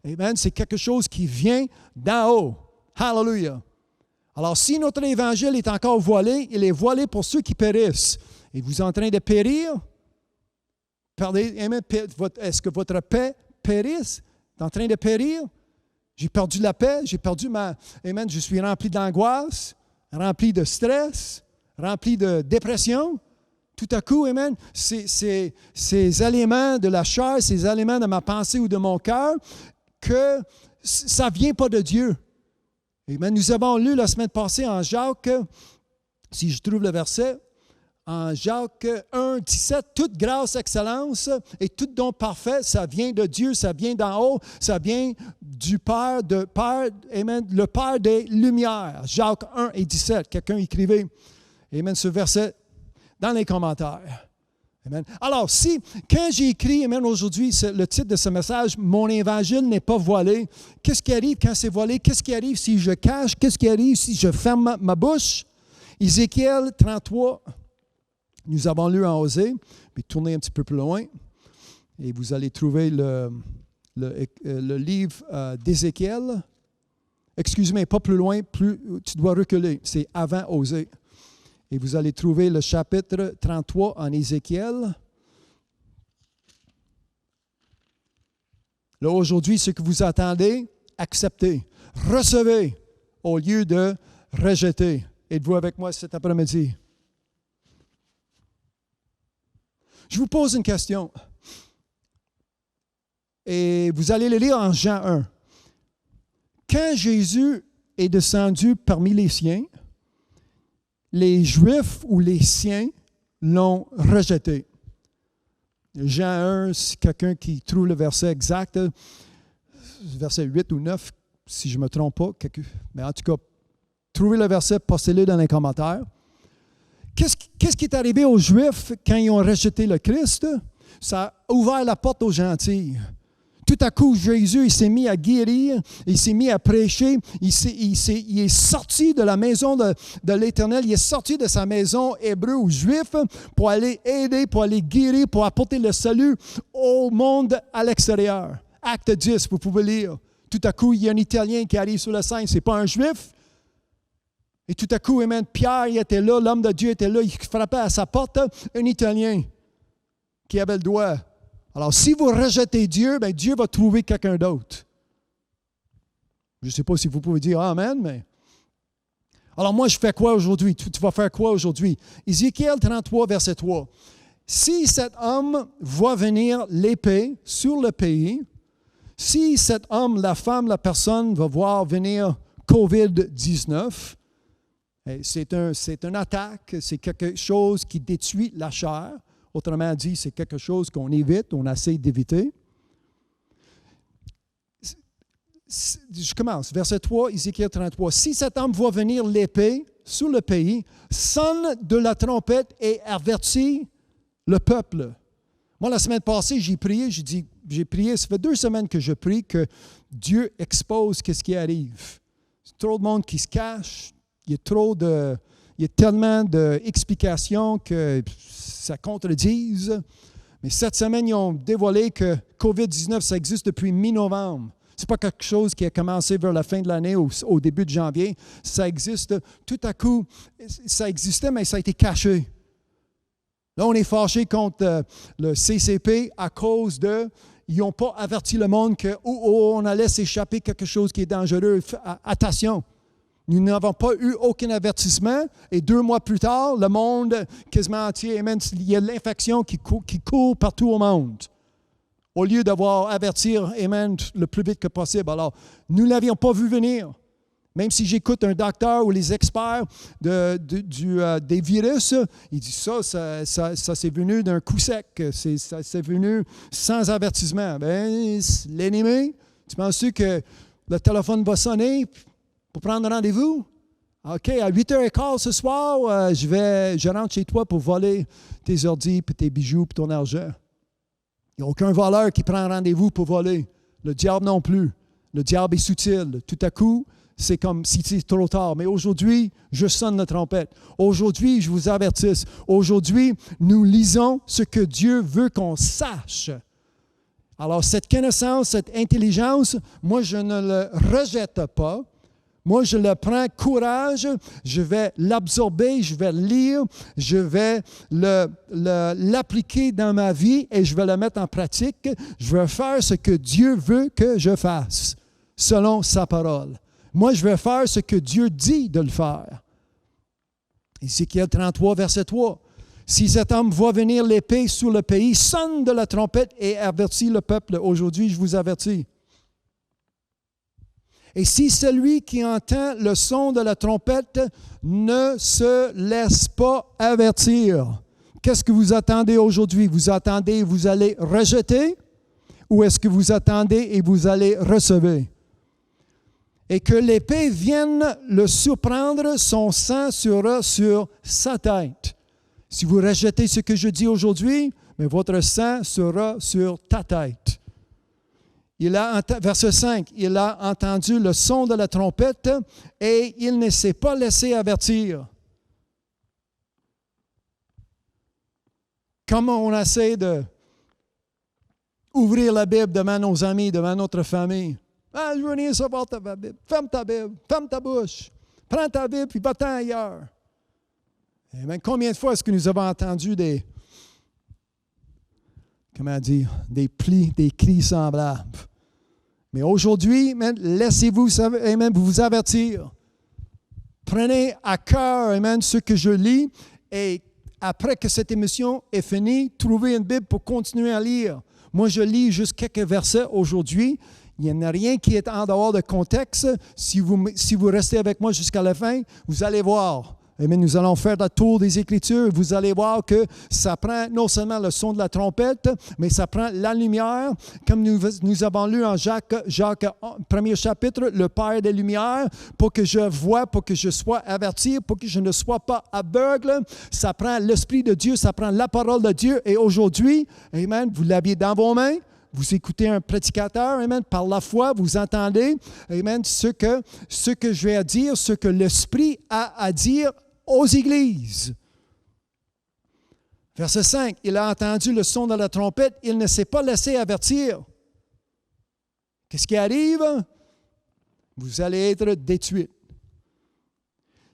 [SPEAKER 1] Amen. C'est quelque chose qui vient d'en haut. Hallelujah. Alors, si notre évangile est encore voilé, il est voilé pour ceux qui périssent. Et vous êtes en train de périr? Est-ce que votre paix périsse? Est en train de périr? J'ai perdu la paix, j'ai perdu Amen, je suis rempli d'angoisse, rempli de stress, rempli de dépression. Tout à coup, amen, ces éléments de la chair, ces éléments de ma pensée ou de mon cœur, que ça ne vient pas de Dieu. Amen. Nous avons lu la semaine passée en Jacques, si je trouve le verset, en Jacques 1, 17, toute grâce, excellence et tout don parfait, ça vient de Dieu, ça vient d'en haut, ça vient du Père, amen, le Père des Lumières. Jacques 1 et 17, quelqu'un écrivait, amen, ce verset dans les commentaires. Amen. Alors, quand j'ai écrit, amen, aujourd'hui, le titre de ce message, « Mon évangile n'est pas voilé », qu'est-ce qui arrive quand c'est voilé? Qu'est-ce qui arrive si je cache? Qu'est-ce qui arrive si je ferme ma bouche? Ézéchiel 33, nous avons lu en Osée, mais tournez un petit peu plus loin, et vous allez trouver le livre d'Ézéchiel. Excuse-moi, pas plus loin, tu dois reculer, c'est avant Osée. Et vous allez trouver le chapitre 33 en Ézéchiel. Là, aujourd'hui, ce que vous attendez, acceptez, recevez au lieu de rejeter. Êtes-vous avec moi cet après-midi? Je vous pose une question. Et vous allez le lire en Jean 1. Quand Jésus est descendu parmi les siens, les Juifs ou les siens l'ont rejeté. Jean 1, c'est quelqu'un qui trouve le verset exact, verset 8 ou 9, si je ne me trompe pas. Mais en tout cas, trouvez le verset, postez-le dans les commentaires. Qu'est-ce qui est arrivé aux Juifs quand ils ont rejeté le Christ? Ça a ouvert la porte aux gentils. Tout à coup, Jésus, il s'est mis à guérir, il s'est mis à prêcher, il est sorti de la maison de l'Éternel, il est sorti de sa maison hébreu ou juif pour aller aider, pour aller guérir, pour apporter le salut au monde à l'extérieur. Acte 10, vous pouvez lire. Tout à coup, il y a un Italien qui arrive sur la scène, ce n'est pas un juif. Et tout à coup, amen, Pierre il était là, l'homme de Dieu était là, il frappait à sa porte, un Italien qui avait le doigt. Alors, si vous rejetez Dieu, bien, Dieu va trouver quelqu'un d'autre. Je ne sais pas si vous pouvez dire Amen, mais... Alors, moi, je fais quoi aujourd'hui? Tu vas faire quoi aujourd'hui? Ézéchiel 33, verset 3. Si cet homme voit venir l'épée sur le pays, si cet homme, la femme, la personne va voir venir COVID-19, c'est une attaque, c'est quelque chose qui détruit la chair. Autrement dit, c'est quelque chose qu'on évite, on essaie d'éviter. Je commence. Verset 3, Ézéchiel 33. Si cet homme voit venir l'épée sur le pays, sonne de la trompette et avertit le peuple. Moi, la semaine passée, j'ai prié, ça fait 2 semaines que je prie que Dieu expose ce qui arrive. C'est trop de monde qui se cache, il y a tellement d'explications que ça contredise. Mais cette semaine, ils ont dévoilé que COVID-19, ça existe depuis mi-novembre. Ce n'est pas quelque chose qui a commencé vers la fin de l'année ou au début de janvier. Ça existe. Tout à coup, ça existait, mais ça a été caché. Là, on est fâché contre le CCP à cause ils n'ont pas averti le monde qu'on allait s'échapper quelque chose qui est dangereux. Attention. Nous n'avons pas eu aucun avertissement et 2 mois plus tard, le monde quasiment entier, amen, il y a l'infection qui court partout au monde. Au lieu d'avoir avertir, amen, le plus vite que possible. Alors, nous ne l'avions pas vu venir. Même si j'écoute un docteur ou les experts des virus, ils disent ça c'est venu d'un coup sec, c'est venu sans avertissement. Bien, l'ennemi, tu penses-tu que le téléphone va sonner pour prendre rendez-vous? OK, à 8h15 ce soir, je rentre chez toi pour voler tes ordi, puis tes bijoux, puis ton argent. Il n'y a aucun voleur qui prend rendez-vous pour voler. Le diable non plus. Le diable est subtil. Tout à coup, c'est comme si c'est trop tard. Mais aujourd'hui, je sonne la trompette. Aujourd'hui, je vous avertisse. Aujourd'hui, nous lisons ce que Dieu veut qu'on sache. Alors, cette connaissance, cette intelligence, moi, je ne le rejette pas. Moi, je le prends courage, je vais l'absorber, je vais le lire, je vais l'appliquer dans ma vie et je vais le mettre en pratique. Je vais faire ce que Dieu veut que je fasse, selon sa parole. Moi, je vais faire ce que Dieu dit de le faire. Ézéchiel 33, verset 3. Si cet homme voit venir l'épée sur le pays, sonne de la trompette et avertit le peuple. Aujourd'hui, je vous avertis. Et si celui qui entend le son de la trompette ne se laisse pas avertir, qu'est-ce que vous attendez aujourd'hui? Vous attendez et vous allez rejeter? Ou est-ce que vous attendez et vous allez recevoir? Et que l'épée vienne le surprendre, son sang sera sur sa tête. Si vous rejetez ce que je dis aujourd'hui, mais votre sang sera sur ta tête. Verset 5, il a entendu le son de la trompette et il ne s'est pas laissé avertir. Comment on essaie d'ouvrir la Bible devant nos amis, devant notre famille? Ah, je veux rien savoir ta Bible. Ferme ta Bible, ferme ta bouche. Prends ta Bible puis va-t'en ailleurs. Amen. Combien de fois est-ce que nous avons entendu des plis, des cris semblables? Mais aujourd'hui, laissez-vous vous avertir. Prenez à cœur, amen, ce que je lis et après que cette émission est finie, trouvez une Bible pour continuer à lire. Moi, je lis juste quelques versets aujourd'hui. Il n'y en a rien qui est en dehors de contexte. Si vous restez avec moi jusqu'à la fin, vous allez voir. Amen. Nous allons faire le tour des Écritures. Vous allez voir que ça prend non seulement le son de la trompette, mais ça prend la lumière. Comme nous avons lu en Jacques, premier chapitre, le Père des Lumières, pour que je voie, pour que je sois averti, pour que je ne sois pas aveugle. Ça prend l'Esprit de Dieu, ça prend la parole de Dieu. Et aujourd'hui, amen, vous l'aviez dans vos mains. Vous écoutez un prédicateur, amen, par la foi, vous entendez, amen, ce que je vais dire, ce que l'Esprit a à dire aux églises. Verset 5, il a entendu le son de la trompette, il ne s'est pas laissé avertir. Qu'est-ce qui arrive? Vous allez être détruits.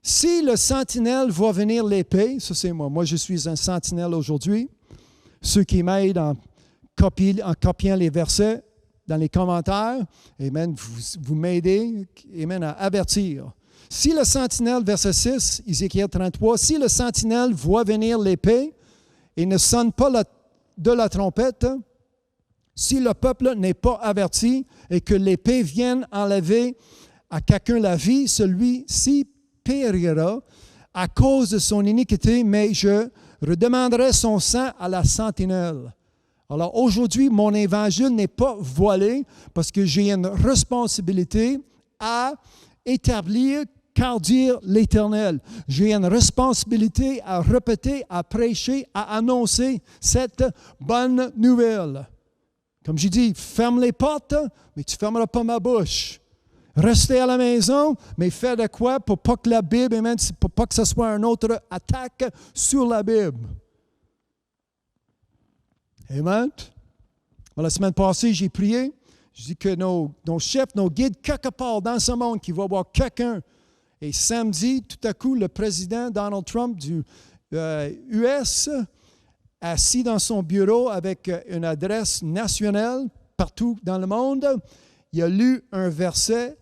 [SPEAKER 1] Si le sentinelle voit venir l'épée, ça c'est moi. Moi, je suis un sentinelle aujourd'hui. Ceux qui m'aident en copiant les versets dans les commentaires, amen, vous m'aidez, amen, à avertir. Si le sentinelle, verset 6, Ézéchiel 33, si le sentinelle voit venir l'épée et ne sonne pas de la trompette, si le peuple n'est pas averti et que l'épée vienne enlever à quelqu'un la vie, celui-ci périra à cause de son iniquité, mais je redemanderai son sang à la sentinelle. Alors aujourd'hui, mon évangile n'est pas voilé parce que j'ai une responsabilité à établir car dire l'Éternel. J'ai une responsabilité à répéter, à prêcher, à annoncer cette bonne nouvelle. Comme j'ai dit, ferme les portes, mais tu ne fermeras pas ma bouche. Restez à la maison, mais fais de quoi pour pas que la Bible, amen, pour pas que ce soit une autre attaque sur la Bible. Amen. La semaine passée, j'ai prié. Je dis que nos chefs, nos guides, quelque part dans ce monde, qui va voir quelqu'un. Et samedi, tout à coup, le président Donald Trump du US, assis dans son bureau avec une adresse nationale partout dans le monde, il a lu un verset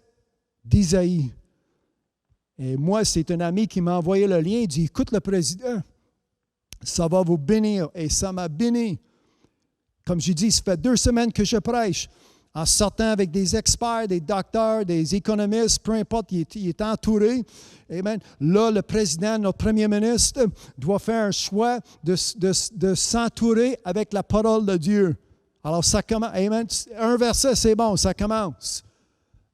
[SPEAKER 1] d'Isaïe. Et moi, c'est un ami qui m'a envoyé le lien. Il dit, écoute le président, ça va vous bénir. Et ça m'a béni. Comme je dis, ça fait 2 semaines que je prêche. En sortant avec des experts, des docteurs, des économistes, peu importe, il est entouré. Amen. Là, le président, notre premier ministre, doit faire un choix de s'entourer avec la parole de Dieu. Alors, ça commence. Amen. Un verset, c'est bon, ça commence.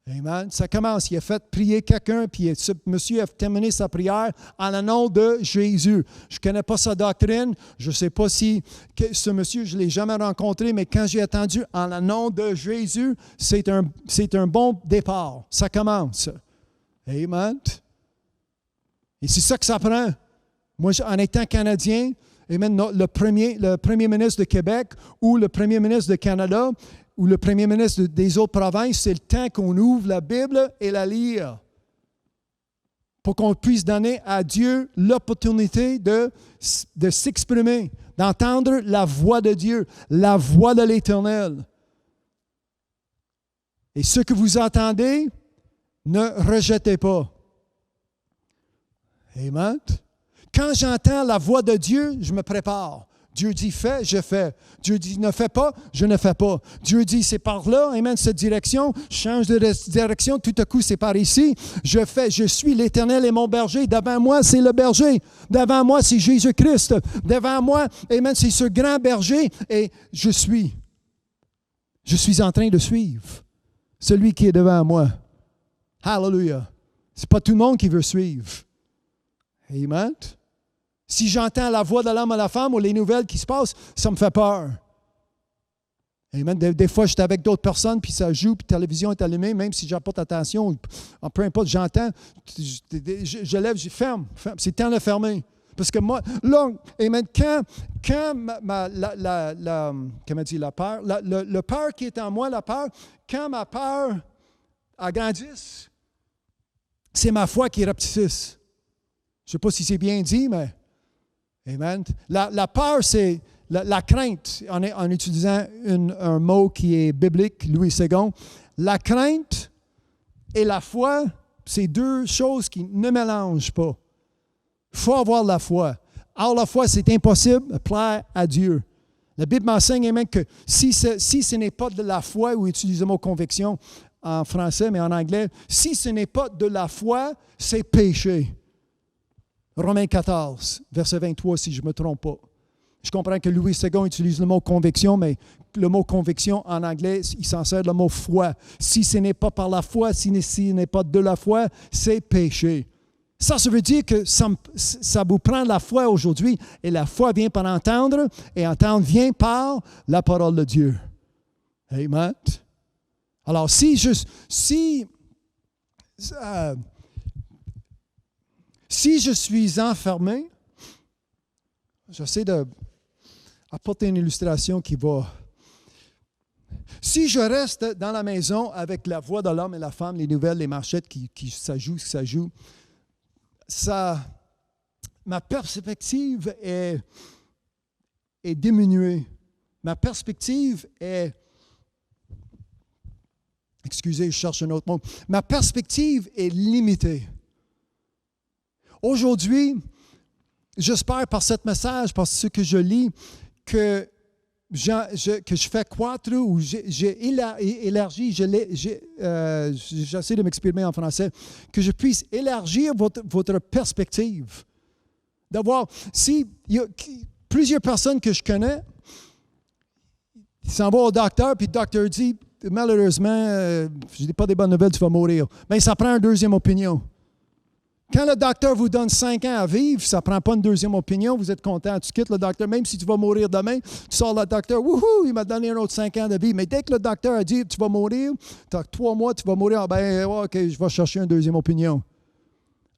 [SPEAKER 1] Amen. Ça commence. Il a fait prier quelqu'un, puis ce monsieur a terminé sa prière en le nom de Jésus. Je ne connais pas sa doctrine. Je ne sais pas si ce monsieur, je ne l'ai jamais rencontré, mais quand j'ai entendu en le nom de Jésus, c'est un bon départ. Ça commence. Amen. Et c'est ça que ça prend. Moi, en étant Canadien, amen, le premier ministre de Québec ou le premier ministre de Canada, ou le premier ministre des autres provinces, c'est le temps qu'on ouvre la Bible et la lire pour qu'on puisse donner à Dieu l'opportunité de s'exprimer, d'entendre la voix de Dieu, la voix de l'Éternel. Et ce que vous entendez, ne rejetez pas. Amen. Quand j'entends la voix de Dieu, je me prépare. Dieu dit fais, je fais. Dieu dit ne fais pas, je ne fais pas. Dieu dit c'est par là, amen, cette direction, je change de direction, tout à coup c'est par ici. Je fais, je suis l'Éternel et mon berger. Devant moi, c'est le berger. Devant moi, c'est Jésus-Christ. Devant moi, amen, c'est ce grand berger et je suis en train de suivre celui qui est devant moi. Hallelujah. Ce n'est pas tout le monde qui veut suivre. Amen. Si j'entends la voix de l'homme à la femme ou les nouvelles qui se passent, ça me fait peur. Amen. Des fois, j'étais avec d'autres personnes, puis ça joue, puis la télévision est allumée, même si je n'apporte attention, peu importe, j'entends, je lève, je ferme. C'est temps de fermer. Parce que moi, là, amen, quand comment dire, la peur, le peur qui est en moi, la peur, quand ma peur agrandisse, c'est ma foi qui rapetisse. Je ne sais pas si c'est bien dit, mais amen. La peur, c'est la crainte, en utilisant un mot qui est biblique, Louis II. La crainte et la foi, c'est deux choses qui ne mélangent pas. Il faut avoir la foi. Or, la foi, c'est impossible de plaire à Dieu. La Bible m'enseigne même que si ce n'est pas de la foi, ou utilise le mot conviction en français, mais en anglais, si ce n'est pas de la foi, c'est péché. Romains 14, verset 23, si je ne me trompe pas. Je comprends que Louis II utilise le mot conviction, mais le mot conviction en anglais, il s'en sert le mot foi. Si ce n'est pas par la foi, si ce n'est pas de la foi, c'est péché. Ça veut dire que ça vous prend la foi aujourd'hui, et la foi vient par entendre, et entendre vient par la parole de Dieu. Amen. Alors, si je suis enfermé, j'essaie d'apporter une illustration qui va... Si je reste dans la maison avec la voix de l'homme et la femme, les nouvelles, les marchettes ça joue, ma perspective est diminuée. Ma perspective est... Excusez, je cherche un autre mot. Ma perspective est limitée. Aujourd'hui, j'espère par ce message, par ce que je lis, que je fais croître ou j'ai élargi, j'essaie de m'exprimer en français, que je puisse élargir votre perspective. D'avoir, il y a plusieurs personnes que je connais, ils s'en vont au docteur, puis le docteur dit, malheureusement, je n'ai pas des bonnes nouvelles, tu vas mourir. Bien, ça prend une deuxième opinion. Quand le docteur vous donne 5 ans à vivre, ça ne prend pas une deuxième opinion, vous êtes content, tu quittes le docteur, même si tu vas mourir demain, tu sors le docteur, wouhou, il m'a donné un autre 5 ans de vie. Mais dès que le docteur a dit, tu vas mourir, tu as 3 mois, tu vas mourir, OK, je vais chercher une deuxième opinion.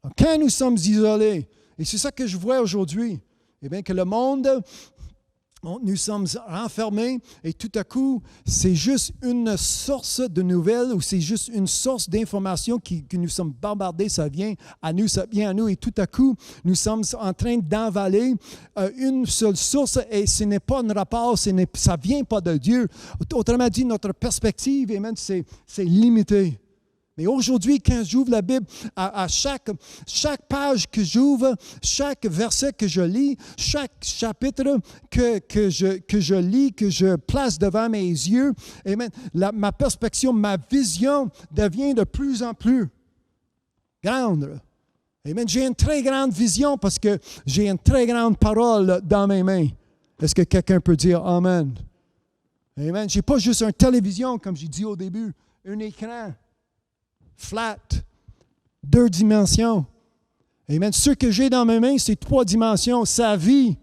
[SPEAKER 1] Alors, quand nous sommes isolés, et c'est ça que je vois aujourd'hui, eh bien que le monde... Nous sommes renfermés et tout à coup, c'est juste une source de nouvelles ou c'est juste une source d'informations que nous sommes bombardés, ça vient à nous et tout à coup, nous sommes en train d'avaler une seule source et ce n'est pas un rapport, ça ne vient pas de Dieu. Autrement dit, notre perspective, amen, c'est limité. Mais aujourd'hui, quand j'ouvre la Bible, à chaque page que j'ouvre, chaque verset que je lis, chaque chapitre que je lis, que je place devant mes yeux, amen, ma perspective, ma vision devient de plus en plus grande. Amen. J'ai une très grande vision parce que j'ai une très grande parole dans mes mains. Est-ce que quelqu'un peut dire Amen? Amen. Je n'ai pas juste une télévision, comme j'ai dit au début, un écran. Flat, 2 dimensions. Amen. Ce que j'ai dans mes mains, c'est 3 dimensions. Sa vie,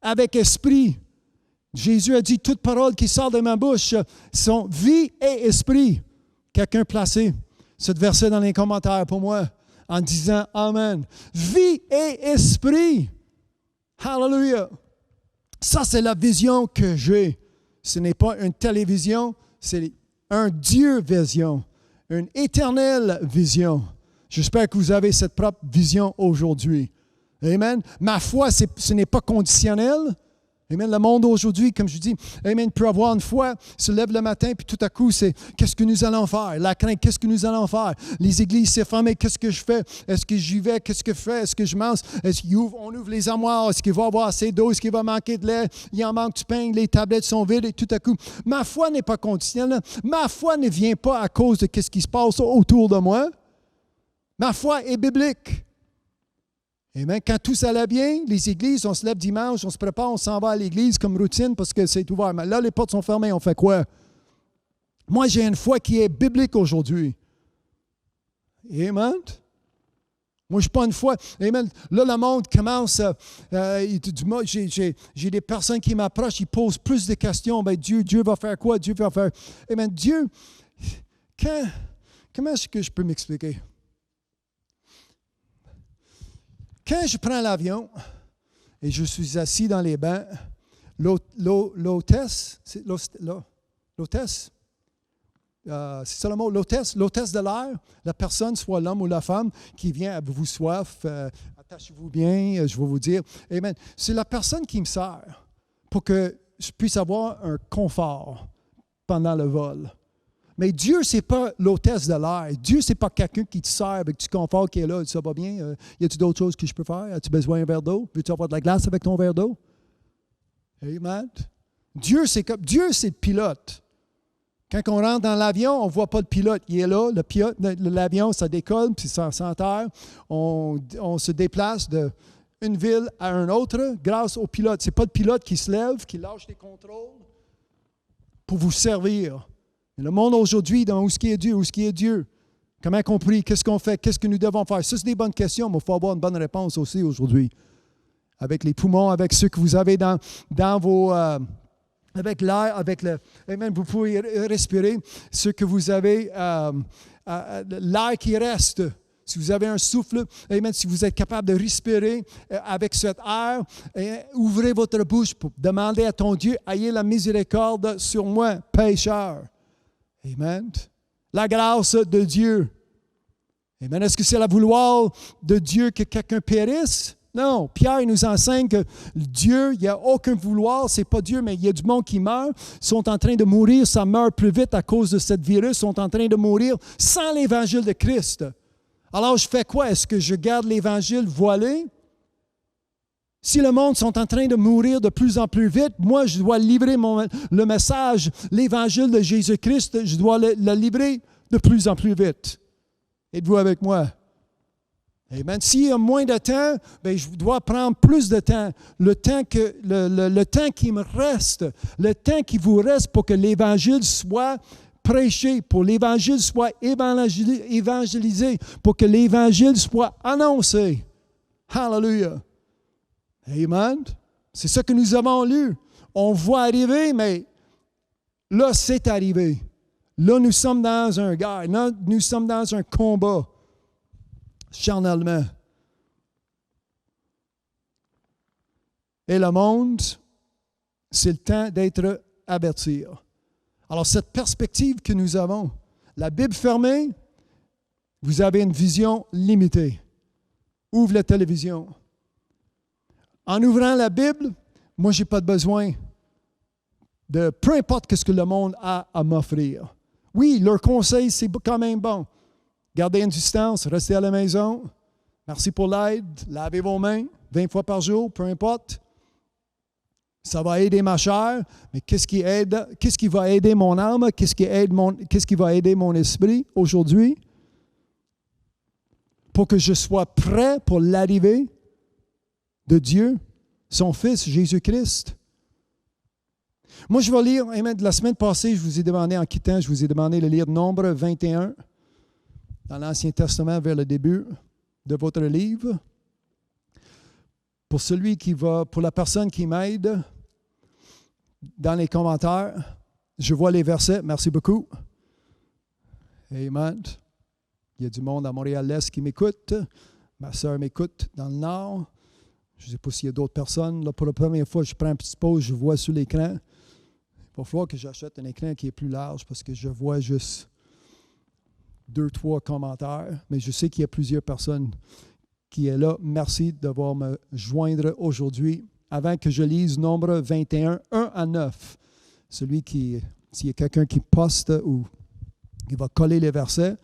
[SPEAKER 1] avec esprit. Jésus a dit, toute parole qui sort de ma bouche sont vie et esprit. Quelqu'un placé ce verset dans les commentaires pour moi en disant Amen. Vie et esprit. Hallelujah. Ça, c'est la vision que j'ai. Ce n'est pas une télévision, c'est un Dieu-vision. Une éternelle vision. J'espère que vous avez cette propre vision aujourd'hui. Amen. Ma foi, ce n'est pas conditionnel. Amen. Le monde aujourd'hui, comme je dis, amen, peut avoir une foi, se lève le matin, puis tout à coup, c'est qu'est-ce que nous allons faire? La crainte, qu'est-ce que nous allons faire? Les églises s'est fermées, qu'est-ce que je fais? Est-ce que j'y vais? Qu'est-ce que je fais? Est-ce que je mange? Est-ce qu'on ouvre les armoires? Est-ce qu'il va y avoir assez d'eau? Est-ce qu'il va manquer de lait? Il en manque du pain, les tablettes sont vides, et tout à coup, ma foi n'est pas conditionnelle. Ma foi ne vient pas à cause de ce qui se passe autour de moi. Ma foi est biblique. Amen. Quand tout allait bien, les églises, on se lève dimanche, on se prépare, on s'en va à l'église comme routine parce que c'est ouvert. Mais là, les portes sont fermées, on fait quoi? Moi, j'ai une foi qui est biblique aujourd'hui. Amen. Moi, je ne suis pas une foi. Amen. Là, le monde commence. J'ai des personnes qui m'approchent, ils posent plus de questions. Ben, Dieu va faire quoi? Dieu va faire. Amen. Dieu, comment est-ce que je peux m'expliquer? Quand je prends l'avion et je suis assis dans les bancs, l'hôtesse, c'est ça le mot, l'hôtesse de l'air, la personne, soit l'homme ou la femme, qui vient, avez-vous soif, attachez-vous bien, je vais vous dire. Amen. C'est la personne qui me sert pour que je puisse avoir un confort pendant le vol. Mais Dieu, ce n'est pas l'hôtesse de l'air. Dieu, ce n'est pas quelqu'un qui te sert avec du confort qui est là. Ça va bien? Y a-t-il d'autres choses que je peux faire? As-tu besoin d'un verre d'eau? Veux-tu avoir de la glace avec ton verre d'eau? Amen. Dieu, c'est le pilote. Quand on rentre dans l'avion, on ne voit pas le pilote. Il est là, le pilote, l'avion, ça décolle, puis ça s'enterre. On se déplace d'une ville à une autre grâce au pilote. Ce n'est pas le pilote qui se lève, qui lâche les contrôles pour vous servir. Mais le monde aujourd'hui, dans où est-ce qu'il est Dieu? Comment compris? Qu'est-ce qu'on fait? Qu'est-ce que nous devons faire? Ça, c'est des bonnes questions, mais il faut avoir une bonne réponse aussi aujourd'hui. Avec les poumons, avec ceux que vous avez dans vos... avec l'air, avec le... Amen, vous pouvez respirer. Ce que vous avez, l'air qui reste. Si vous avez un souffle, amen, si vous êtes capable de respirer avec cet air, ouvrez votre bouche pour demander à ton Dieu, ayez la miséricorde sur moi, pécheur. Amen. La grâce de Dieu. Amen. Est-ce que c'est la vouloir de Dieu que quelqu'un périsse? Non. Pierre nous enseigne que Dieu, il n'y a aucun vouloir, ce n'est pas Dieu, mais il y a du monde qui meurt, sont en train de mourir, ça meurt plus vite à cause de cette virus, sont en train de mourir sans l'évangile de Christ. Alors, je fais quoi? Est-ce que je garde l'évangile voilé? Si le monde sont en train de mourir de plus en plus vite, moi, je dois livrer le message, l'évangile de Jésus-Christ, je dois le livrer de plus en plus vite. Êtes-vous avec moi? Amen. S'il y a moins de temps, bien, je dois prendre plus de temps. Le temps qui me reste, le temps qui vous reste pour que l'Évangile soit prêché, pour que l'Évangile soit évangélisé, pour que l'Évangile soit annoncé. Hallelujah. Amen. C'est ça que nous avons lu. On voit arriver, mais là, c'est arrivé. Là, nous sommes dans un guerre. Là, nous sommes dans un combat. Charnellement. Et le monde, c'est le temps d'être averti. Alors, cette perspective que nous avons, la Bible fermée, vous avez une vision limitée. Ouvre la télévision. En ouvrant la Bible, moi, je n'ai pas besoin de peu importe ce que le monde a à m'offrir. Oui, leur conseil, c'est quand même bon. Gardez une distance, restez à la maison. Merci pour l'aide. Lavez vos mains 20 fois par jour, peu importe. Ça va aider ma chair, mais qu'est-ce qui va aider mon âme? Qu'est-ce qui va aider mon esprit aujourd'hui? Pour que je sois prêt pour l'arrivée de Dieu, son Fils, Jésus-Christ. Moi, je vais lire, amen, de la semaine passée, je vous ai demandé, en quittant, je vous ai demandé de lire Nombre 21, dans l'Ancien Testament, vers le début de votre livre. Pour la personne qui m'aide, dans les commentaires, je vois les versets, merci beaucoup. Amen. Il y a du monde à Montréal-Est qui m'écoute. Ma soeur m'écoute dans le Nord. Je ne sais pas s'il y a d'autres personnes. Là, pour la première fois, je prends une petite pause, je vois sur l'écran. Il va falloir que j'achète un écran qui est plus large parce que je vois juste 2-3 commentaires. Mais je sais qu'il y a plusieurs personnes qui sont là. Merci de devoir me joindre aujourd'hui. Avant que je lise Nombre 21, 1 à 9. S'il y a quelqu'un qui poste ou qui va coller les versets,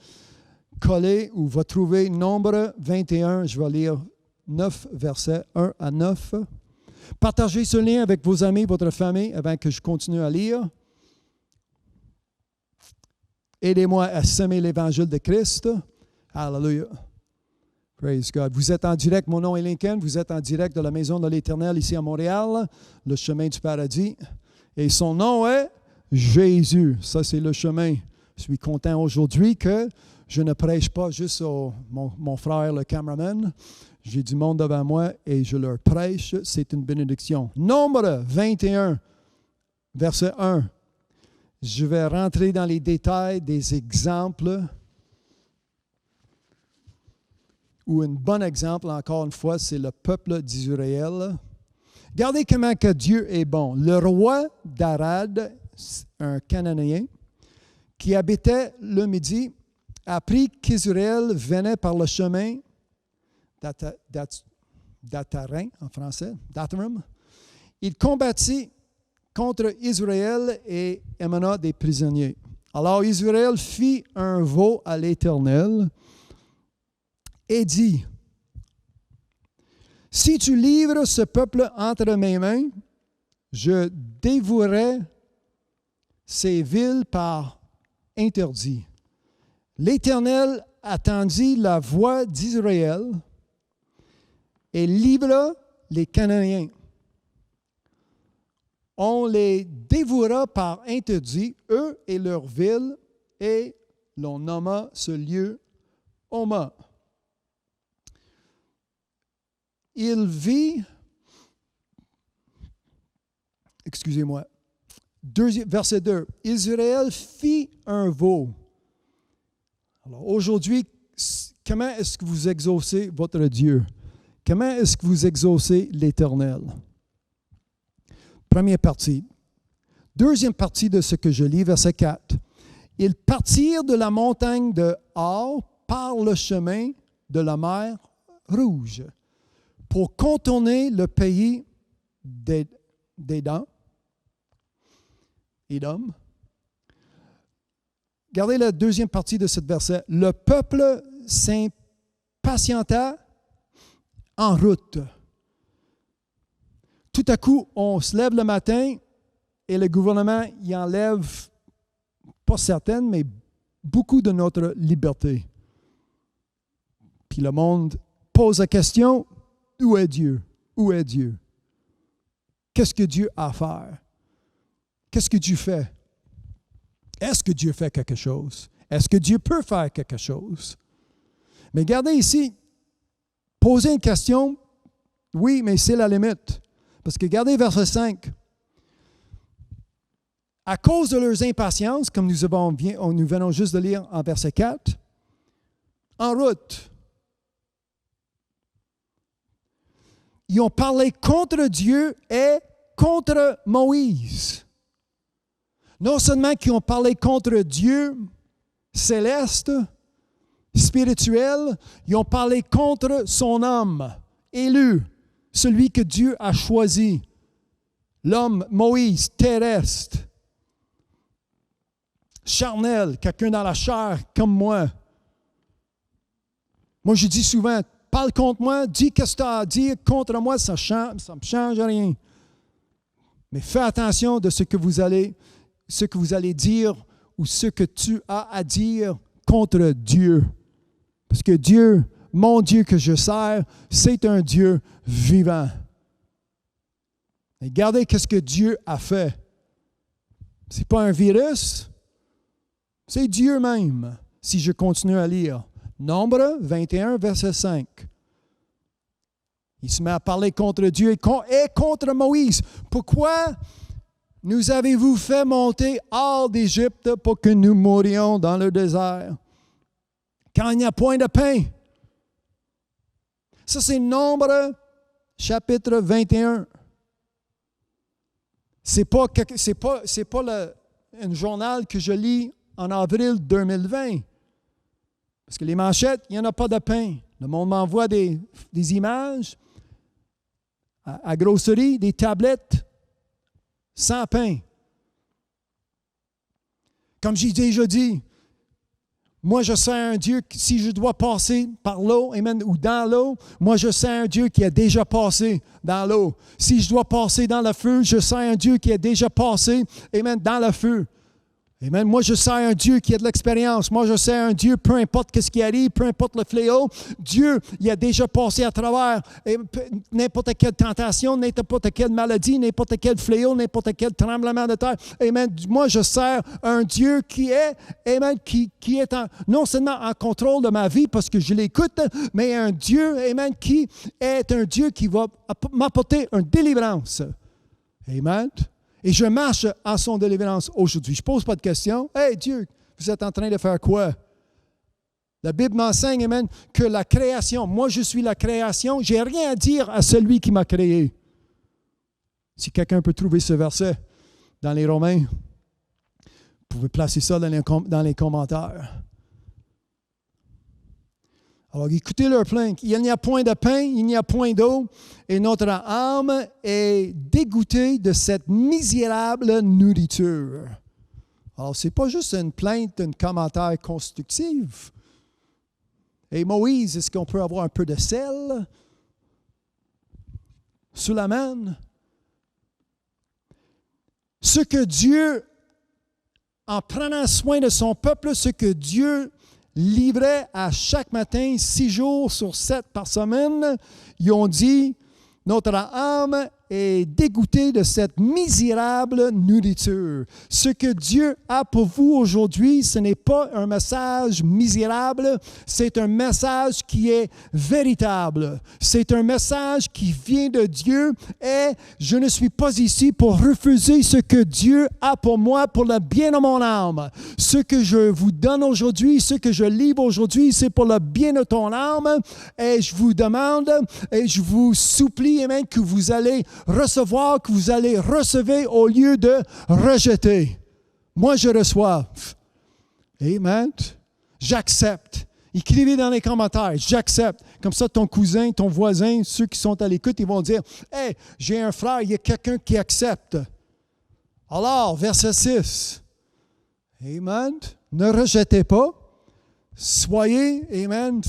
[SPEAKER 1] coller ou va trouver Nombre 21, je vais lire 9 versets, 1 à 9. Partagez ce lien avec vos amis, votre famille, avant que je continue à lire. Aidez-moi à semer l'Évangile de Christ. Hallelujah. Praise God. Vous êtes en direct, mon nom est Lincoln, vous êtes en direct de la Maison de l'Éternel ici à Montréal, le chemin du paradis. Et son nom est Jésus. Ça, c'est le chemin Je suis content aujourd'hui que je ne prêche pas juste mon frère, le cameraman. J'ai du monde devant moi et je leur prêche. C'est une bénédiction. Nombre 21, verset 1. Je vais rentrer dans les détails des exemples. Ou un bon exemple, encore une fois, c'est le peuple d'Israël. Regardez comment que Dieu est bon. Le roi d'Arad, un Cananéen, qui habitait le Midi, apprit qu'Israël venait par le chemin d'Atarim, en français, d'Atarim. Il combattit contre Israël et amena des prisonniers. Alors Israël fit un vœu à l'Éternel et dit, « Si tu livres ce peuple entre mes mains, je dévouerai ces villes par interdit. » L'Éternel attendit la voix d'Israël et livra les Cananéens. On les dévora par interdit, eux et leurs villes, et l'on nomma ce lieu Homa. Il vit, verset 2, Israël fit un vœu. Alors aujourd'hui, comment est-ce que vous exaucez votre Dieu? Comment est-ce que vous exaucez l'Éternel? Première partie. Deuxième partie de ce que je lis, verset 4. Ils partirent de la montagne de Or par le chemin de la mer Rouge pour contourner le pays d'Édom. Regardez la deuxième partie de ce verset. Le peuple s'impatienta en route. Tout à coup, on se lève le matin et le gouvernement y enlève, pas certaines, mais beaucoup de notre liberté. Puis le monde pose la question, où est Dieu? Où est Dieu? Qu'est-ce que Dieu a à faire? Qu'est-ce que Dieu fait? Est-ce que Dieu fait quelque chose? Est-ce que Dieu peut faire quelque chose? Mais regardez ici, poser une question, oui, mais c'est la limite. Parce que regardez verset 5. À cause de leurs impatiences, comme nous venons juste de lire en verset 4, en route, ils ont parlé contre Dieu et contre Moïse. Non seulement qu'ils ont parlé contre Dieu céleste, spirituel, ils ont parlé contre son homme élu, celui que Dieu a choisi, l'homme Moïse terrestre, charnel, quelqu'un dans la chair comme moi. Moi, je dis souvent, parle contre moi, dis qu'est-ce que tu as à dire contre moi, ça ne change rien. Mais fais attention de ce que vous allez dire ou ce que tu as à dire contre Dieu. Parce que Dieu, mon Dieu que je sers, c'est un Dieu vivant. Et regardez qu'est-ce que Dieu a fait. Ce n'est pas un virus, c'est Dieu même, si je continue à lire. Nombre 21, verset 5. Il se met à parler contre Dieu et contre Moïse. Pourquoi nous avez-vous fait monter hors d'Égypte pour que nous mourions dans le désert, quand il n'y a point de pain? Ça, c'est Nombre, chapitre 21. C'est pas un journal que je lis en avril 2020. Parce que les manchettes, il n'y en a pas de pain. Le monde m'envoie des images à grosserie, des tablettes sans pain. Comme j'ai déjà dit, moi je sers un Dieu, si je dois passer par l'eau, amen, ou dans l'eau, moi je sers un Dieu qui a déjà passé dans l'eau. Si je dois passer dans le feu, je sers un Dieu qui a déjà passé, amen, dans le feu. Amen. Moi, je sers un Dieu qui a de l'expérience. Moi, je sers un Dieu, peu importe ce qui arrive, peu importe le fléau. Dieu, il a déjà passé à travers n'importe quelle tentation, n'importe quelle maladie, n'importe quel fléau, n'importe quel tremblement de terre. Amen. Moi, je sers un Dieu qui est, amen, qui est non seulement en contrôle de ma vie parce que je l'écoute, mais un Dieu, amen, qui est un Dieu qui va m'apporter une délivrance. Amen. Et je marche en son délivrance aujourd'hui. Je ne pose pas de questions. Hey Dieu, vous êtes en train de faire quoi? La Bible m'enseigne, amen, que la création, moi je suis la création, je n'ai rien à dire à celui qui m'a créé. Si quelqu'un peut trouver ce verset dans les Romains, vous pouvez placer ça dans les commentaires. Alors, écoutez leur plainte. Il n'y a point de pain, il n'y a point d'eau, et notre âme est dégoûtée de cette misérable nourriture. Alors, ce n'est pas juste une plainte, un commentaire constructif. Et Moïse, est-ce qu'on peut avoir un peu de sel sous la manne? Ce que Dieu, en prenant soin de son peuple, ce que Dieu livrait à chaque matin, 6 jours sur 7 par semaine, ils ont dit, notre âme est dégoûtée de cette misérable nourriture. Ce que Dieu a pour vous aujourd'hui, ce n'est pas un message misérable, c'est un message qui est véritable. C'est un message qui vient de Dieu et je ne suis pas ici pour refuser ce que Dieu a pour moi, pour le bien de mon âme. Ce que je vous donne aujourd'hui, ce que je livre aujourd'hui, c'est pour le bien de ton âme et je vous demande et je vous supplie, amen, que vous allez recevoir, que vous allez recevoir au lieu de rejeter. Moi, je reçois. Amen. J'accepte. Écrivez dans les commentaires, j'accepte. Comme ça, ton cousin, ton voisin, ceux qui sont à l'écoute, ils vont dire, « Hey, j'ai un frère, il y a quelqu'un qui accepte. » Alors, verset 6. Amen. Ne rejetez pas. Soyez, amen,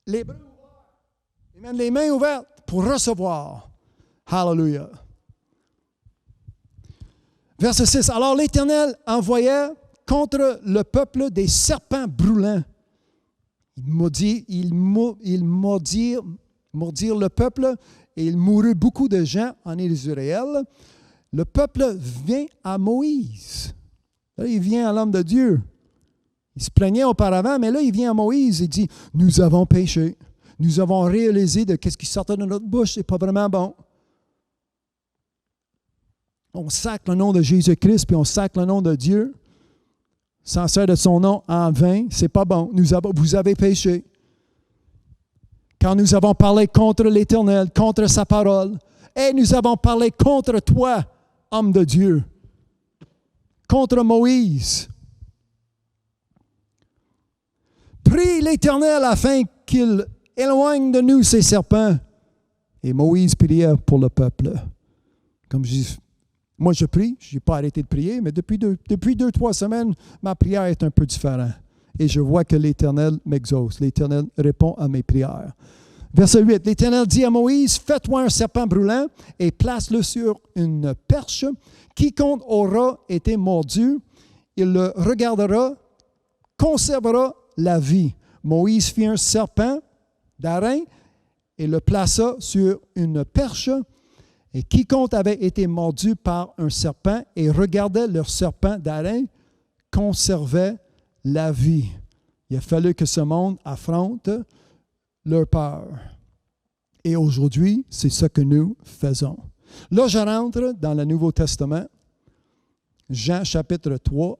[SPEAKER 1] les mains ouvertes pour recevoir. Hallelujah. Verset 6. Alors l'Éternel envoya contre le peuple des serpents brûlants. Ils mordirent le peuple et il mourut beaucoup de gens en Israël. Le peuple vient à Moïse. Là, il vient à l'homme de Dieu. Il se plaignait auparavant, mais là, il vient à Moïse et dit, « Nous avons péché. Nous avons réalisé de ce qui sortait de notre bouche, ce n'est pas vraiment bon. On sacre le nom de Jésus-Christ, puis on sacre le nom de Dieu. S'en sert de son nom en vain, ce n'est pas bon. Vous avez péché. Quand nous avons parlé contre l'Éternel, contre sa parole, et nous avons parlé contre toi, homme de Dieu, contre Moïse. Prie l'Éternel afin qu'il éloigne de nous ces serpents. Et Moïse priait pour le peuple. Comme je dis, moi je prie, je n'ai pas arrêté de prier, mais depuis 2-3 semaines, ma prière est un peu différente. Et je vois que l'Éternel m'exauce. L'Éternel répond à mes prières. Verset 8, l'Éternel dit à Moïse, fais-toi un serpent brûlant et place-le sur une perche. Quiconque aura été mordu, il le regardera, conservera la vie. Moïse fit un serpent d'airain et le plaça sur une perche. Et quiconque avait été mordu par un serpent et regardait leur serpent d'airain conservait la vie. Il a fallu que ce monde affronte leur peur. Et aujourd'hui, c'est ce que nous faisons. Là, je rentre dans le Nouveau Testament, Jean chapitre 3,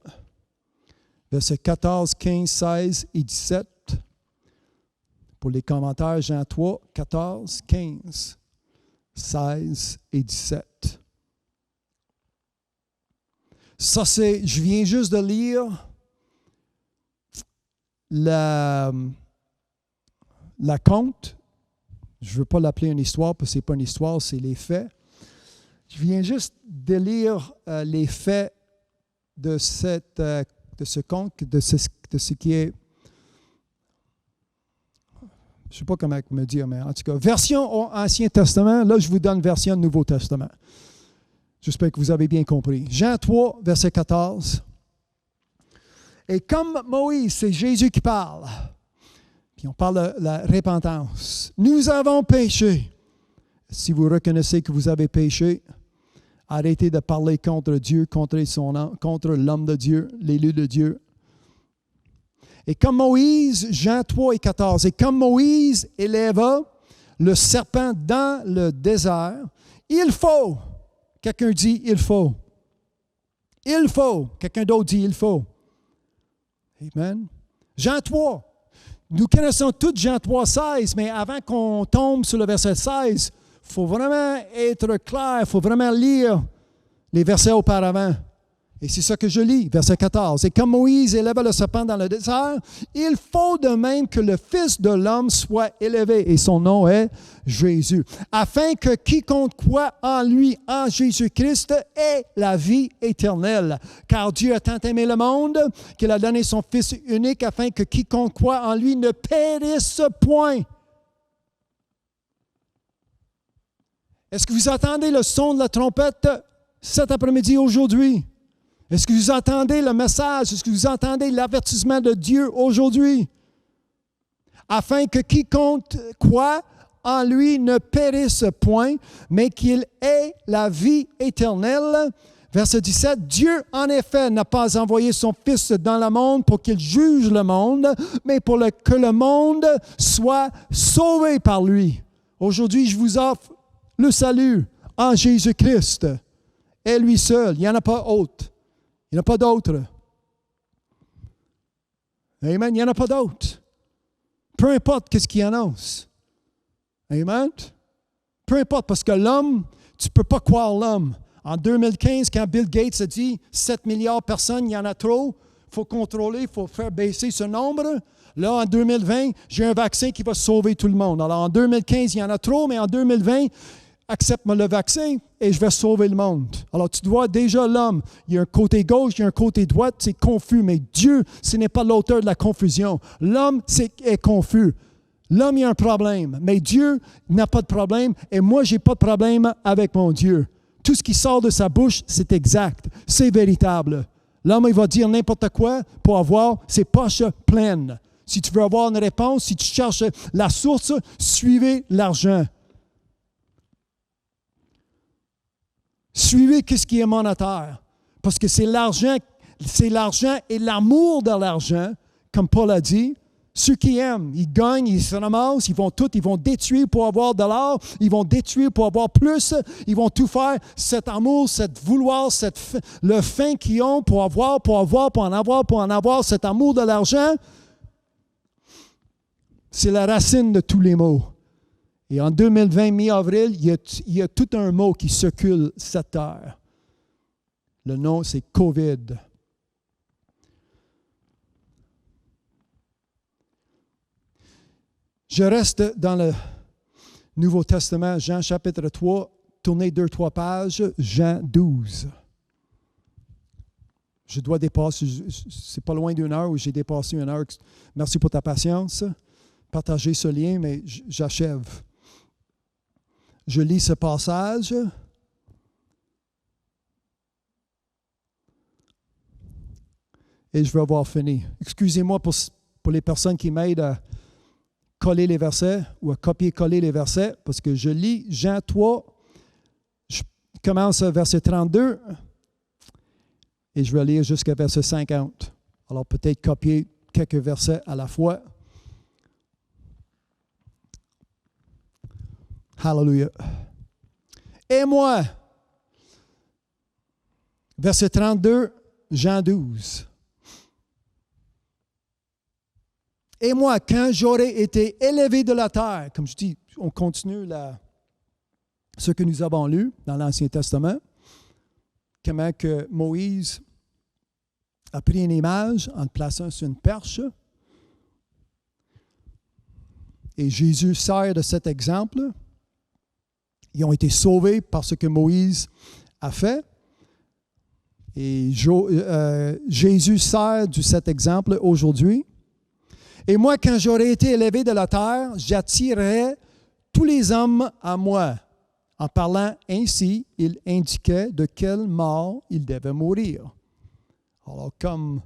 [SPEAKER 1] versets 14, 15, 16 et 17. Pour les commentaires, Jean 3, 14, 15, 16 et 17. Ça, je viens juste de lire la conte. Je ne veux pas l'appeler une histoire parce que ce n'est pas une histoire, c'est les faits. Je viens juste de lire les faits de ce conte, de ce qui est... Je ne sais pas comment me dire, mais en tout cas, version Ancien Testament, là, je vous donne version Nouveau Testament. J'espère que vous avez bien compris. Jean 3, verset 14. Et comme Moïse, c'est Jésus qui parle, puis on parle de la repentance. Nous avons péché. Si vous reconnaissez que vous avez péché, arrêtez de parler contre Dieu, contre l'homme de Dieu, l'élu de Dieu. Et comme Moïse, Jean 3 et 14, et comme Moïse éleva le serpent dans le désert, il faut, quelqu'un dit il faut. Il faut, quelqu'un d'autre dit il faut. Amen. Jean 3. Nous connaissons tous Jean 3, 16, mais avant qu'on tombe sur le verset 16, il faut vraiment être clair, il faut vraiment lire les versets auparavant. Et c'est ça que je lis, verset 14. Et comme Moïse éleva le serpent dans le désert, il faut de même que le Fils de l'homme soit élevé, et son nom est Jésus, afin que quiconque croit en lui, en Jésus-Christ, ait la vie éternelle. Car Dieu a tant aimé le monde qu'il a donné son Fils unique, afin que quiconque croit en lui ne périsse point. Est-ce que vous entendez le son de la trompette cet après-midi, aujourd'hui? Est-ce que vous entendez le message? Est-ce que vous entendez l'avertissement de Dieu aujourd'hui? Afin que quiconque croit en lui ne périsse point, mais qu'il ait la vie éternelle. Verset 17, Dieu, en effet, n'a pas envoyé son Fils dans le monde pour qu'il juge le monde, mais pour que le monde soit sauvé par lui. Aujourd'hui, je vous offre le salut en Jésus-Christ et lui seul. Il n'y en a pas autre. Il n'y en a pas d'autre. Amen. Il n'y en a pas d'autre. Peu importe ce qu'il annonce. Amen. Peu importe, parce que l'homme, tu ne peux pas croire l'homme. En 2015, quand Bill Gates a dit 7 milliards de personnes, il y en a trop, il faut contrôler, il faut faire baisser ce nombre. Là, en 2020, j'ai un vaccin qui va sauver tout le monde. Alors, en 2015, il y en a trop, mais en 2020, accepte-moi le vaccin et je vais sauver le monde. Alors, tu vois déjà l'homme, il y a un côté gauche, il y a un côté droit, c'est confus, mais Dieu, ce n'est pas l'auteur de la confusion. L'homme est confus. L'homme, il a un problème, mais Dieu n'a pas de problème et moi, je n'ai pas de problème avec mon Dieu. Tout ce qui sort de sa bouche, c'est exact, c'est véritable. L'homme, il va dire n'importe quoi pour avoir ses poches pleines. Si tu veux avoir une réponse, si tu cherches la source, suivez l'argent. Suivez ce qui est monétaire. Parce que c'est l'argent et l'amour de l'argent, comme Paul a dit. Ceux qui aiment, ils gagnent, ils se ramassent, ils vont détruire pour avoir de l'or, ils vont détruire pour avoir plus, ils vont tout faire. Cet amour, cette vouloir, le fin qu'ils ont pour en avoir, cet amour de l'argent, c'est la racine de tous les maux. Et en 2020, mi-avril, il y a tout un mot qui circule cette terre. Le nom, c'est COVID. Je reste dans le Nouveau Testament, Jean chapitre 3, tournez 2-3 pages, Jean 12. Je dois dépasser, c'est pas loin d'une heure où j'ai dépassé une heure. Merci pour ta patience. Partagez ce lien, mais j'achève. Je lis ce passage. Et je vais avoir fini. Excusez-moi pour les personnes qui m'aident à coller les versets ou à copier-coller les versets, parce que je lis Jean 3, je commence à verset 32 et je vais lire jusqu'à verset 50. Alors peut-être copier quelques versets à la fois. Hallelujah. Et moi, verset 32, Jean 12. Et moi, quand j'aurai été élevé de la terre, comme je dis, on continue ce que nous avons lu dans l'Ancien Testament, comment que Moïse a pris une image en le plaçant sur une perche. Et Jésus sert de cet exemple. Ils ont été sauvés par ce que Moïse a fait. Et Jésus sert de cet exemple aujourd'hui. Et moi, quand j'aurai été élevé de la terre, j'attirerai tous les hommes à moi. En parlant ainsi, il indiquait de quelle mort il devait mourir. Alors, comme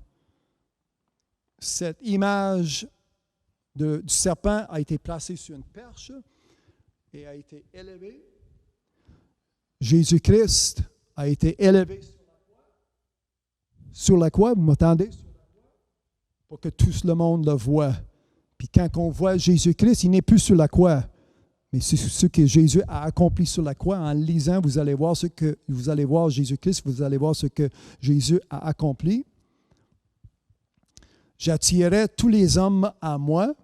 [SPEAKER 1] cette image du serpent a été placée sur une perche et a été élevée, Jésus-Christ a été élevé sur la croix. Vous m'entendez? Pour que tout le monde le voie. Puis quand on voit Jésus-Christ, il n'est plus sur la croix. Mais c'est ce que Jésus a accompli sur la croix. En lisant, vous allez voir Jésus-Christ, vous allez voir ce que Jésus a accompli. J'attirerai tous les hommes à moi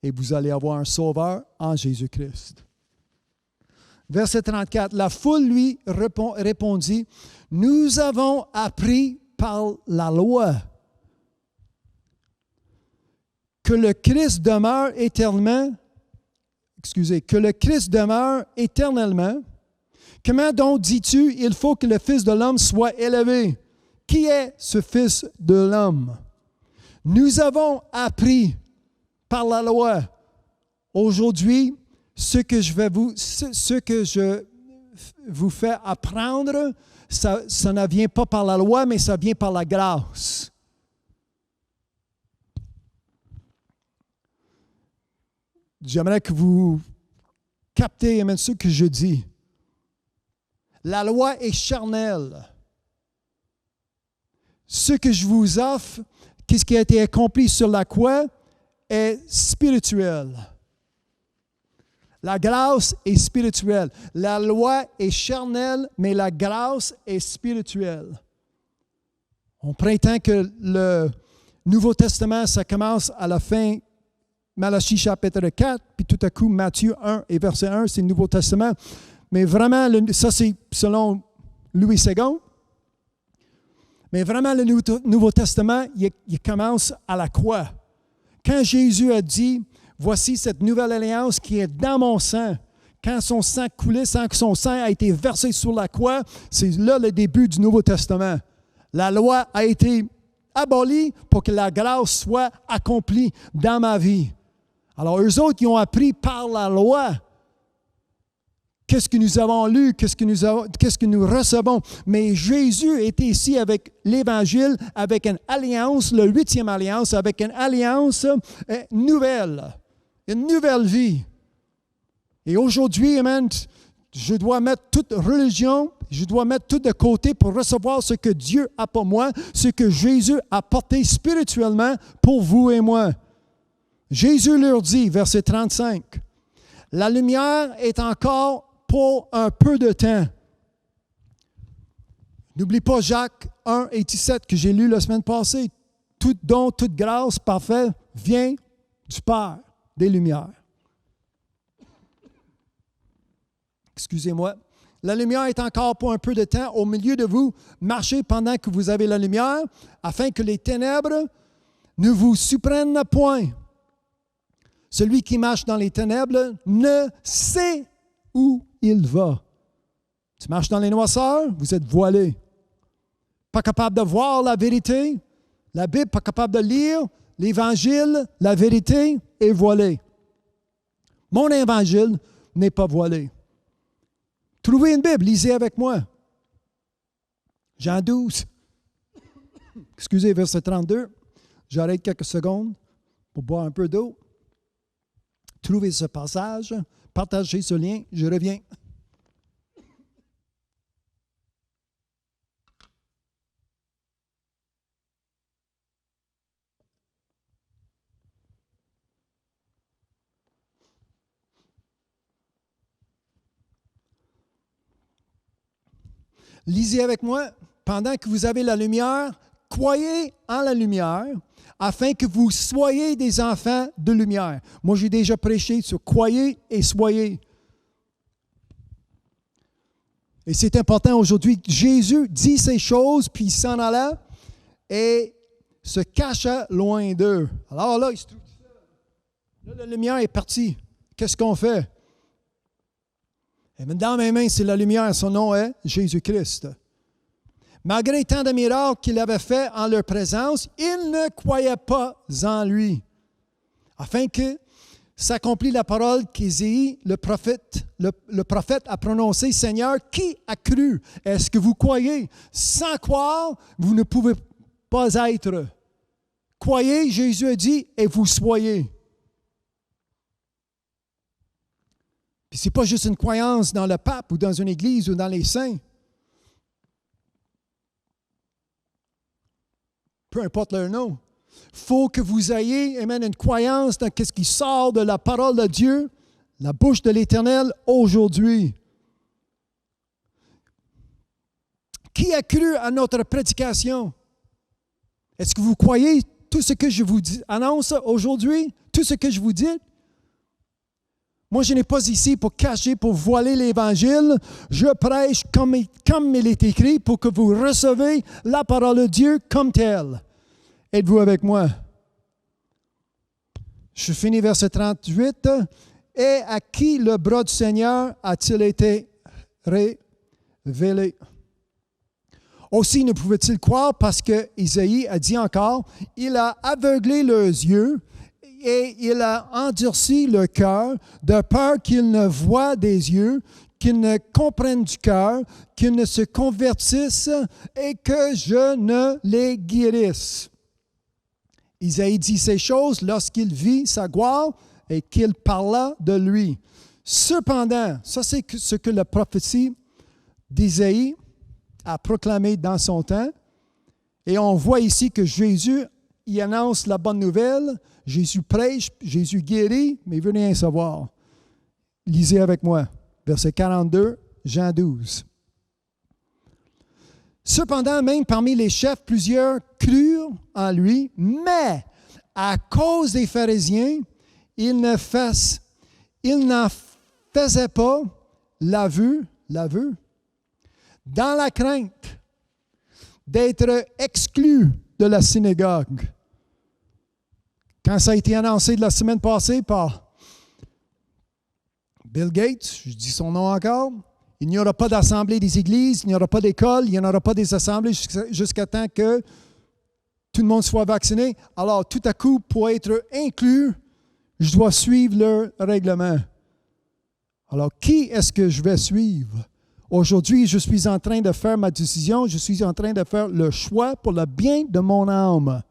[SPEAKER 1] et vous allez avoir un sauveur en Jésus-Christ. Verset 34, la foule lui répondit, « Nous avons appris par la loi que le Christ demeure éternellement. Comment donc dis-tu, il faut que le Fils de l'homme soit élevé? Qui est ce Fils de l'homme? Nous avons appris par la loi. Aujourd'hui, ce que je vous fais apprendre, ça ne vient pas par la loi, mais ça vient par la grâce. J'aimerais que vous captez même ce que je dis. La loi est charnelle. Ce que je vous offre, qu'est-ce qui a été accompli sur la croix, est spirituel. La grâce est spirituelle. La loi est charnelle, mais la grâce est spirituelle. On prétend que le Nouveau Testament, ça commence à la fin, Malachie chapitre 4, puis tout à coup, Matthieu 1 et verset 1, c'est le Nouveau Testament. Mais vraiment, ça c'est selon Louis II. Mais vraiment, le Nouveau Testament, il commence à la croix. Quand Jésus a dit, voici cette nouvelle alliance qui est dans mon sang. Quand son sang coulait, son sang a été versé sur la croix, c'est là le début du Nouveau Testament. La loi a été abolie pour que la grâce soit accomplie dans ma vie. Alors, eux autres, ils ont appris par la loi. Qu'est-ce que nous avons lu? Qu'est-ce que nous recevons? Mais Jésus était ici avec l'Évangile, avec une alliance, la 8e alliance, avec une alliance nouvelle, une nouvelle vie. Et aujourd'hui, amen, je dois mettre toute religion, je dois mettre tout de côté pour recevoir ce que Dieu a pour moi, ce que Jésus a porté spirituellement pour vous et moi. Jésus leur dit, verset 35, « La lumière est encore pour un peu de temps. » N'oublie pas Jacques 1 et 17 que j'ai lu la semaine passée. « Tout don, toute grâce parfaite vient du Père des Lumières. » Excusez-moi. La lumière est encore pour un peu de temps au milieu de vous. Marchez pendant que vous avez la lumière, afin que les ténèbres ne vous surprennent point. Celui qui marche dans les ténèbres ne sait où il va. Tu marches dans les noirceurs, vous êtes voilé. Pas capable de voir la vérité. La Bible, pas capable de lire. L'Évangile, la vérité est voilée. Mon Évangile n'est pas voilé. Trouvez une Bible, lisez avec moi. Jean 12. Excusez, verset 32. J'arrête quelques secondes pour boire un peu d'eau. Trouvez ce passage, partagez ce lien, je reviens. Lisez avec moi, pendant que vous avez la lumière, croyez en la lumière, afin que vous soyez des enfants de lumière. Moi, j'ai déjà prêché sur croyez et soyez. Et c'est important aujourd'hui. Jésus dit ces choses, puis il s'en alla et se cacha loin d'eux. Alors là, il se trouve là, la lumière est partie. Qu'est-ce qu'on fait? Et dans mes mains, c'est la lumière. Son nom est Jésus-Christ. Malgré tant de miracles qu'il avait fait en leur présence, ils ne croyaient pas en lui. Afin que s'accomplit la parole qu'Ésaïe, le prophète a prononcée. Seigneur, qui a cru? Est-ce que vous croyez? Sans croire, vous ne pouvez pas être. Croyez, Jésus a dit, et vous soyez. Puis ce n'est pas juste une croyance dans le pape ou dans une église ou dans les saints. Peu importe leur nom. Il faut que vous ayez, amen, une croyance dans ce qui sort de la parole de Dieu, la bouche de l'Éternel aujourd'hui. Qui a cru à notre prédication? Est-ce que vous croyez tout ce que je vous annonce aujourd'hui? Tout ce que je vous dis? Moi, je n'ai pas ici pour cacher, pour voiler l'Évangile. Je prêche comme il est écrit pour que vous recevez la parole de Dieu comme telle. Êtes-vous avec moi? Je finis verset 38. Et à qui le bras du Seigneur a-t-il été révélé? Aussi ne pouvait-il croire parce que Isaïe a dit encore, il a aveuglé leurs yeux et il a endurci le cœur de peur qu'ils ne voient des yeux, qu'ils ne comprennent du cœur, qu'ils ne se convertissent et que je ne les guérisse. Isaïe dit ces choses lorsqu'il vit sa gloire et qu'il parla de lui. Cependant, ça c'est ce que la prophétie d'Isaïe a proclamé dans son temps. Et on voit ici que Jésus y annonce la bonne nouvelle. Jésus prêche, Jésus guérit, mais il veut rien savoir. Lisez avec moi, verset 42, Jean 12. Cependant, même parmi les chefs, plusieurs crurent en lui, mais à cause des pharisiens, ils n'en faisaient pas l'aveu, dans la crainte d'être exclus de la synagogue. Quand ça a été annoncé de la semaine passée par Bill Gates, je dis son nom encore, il n'y aura pas d'assemblée des églises, il n'y aura pas d'école, il n'y en aura pas des assemblées jusqu'à temps que tout le monde soit vacciné. Alors, tout à coup, pour être inclus, je dois suivre leur règlement. Alors, qui est-ce que je vais suivre? Aujourd'hui, je suis en train de faire ma décision, je suis en train de faire le choix pour le bien de mon âme.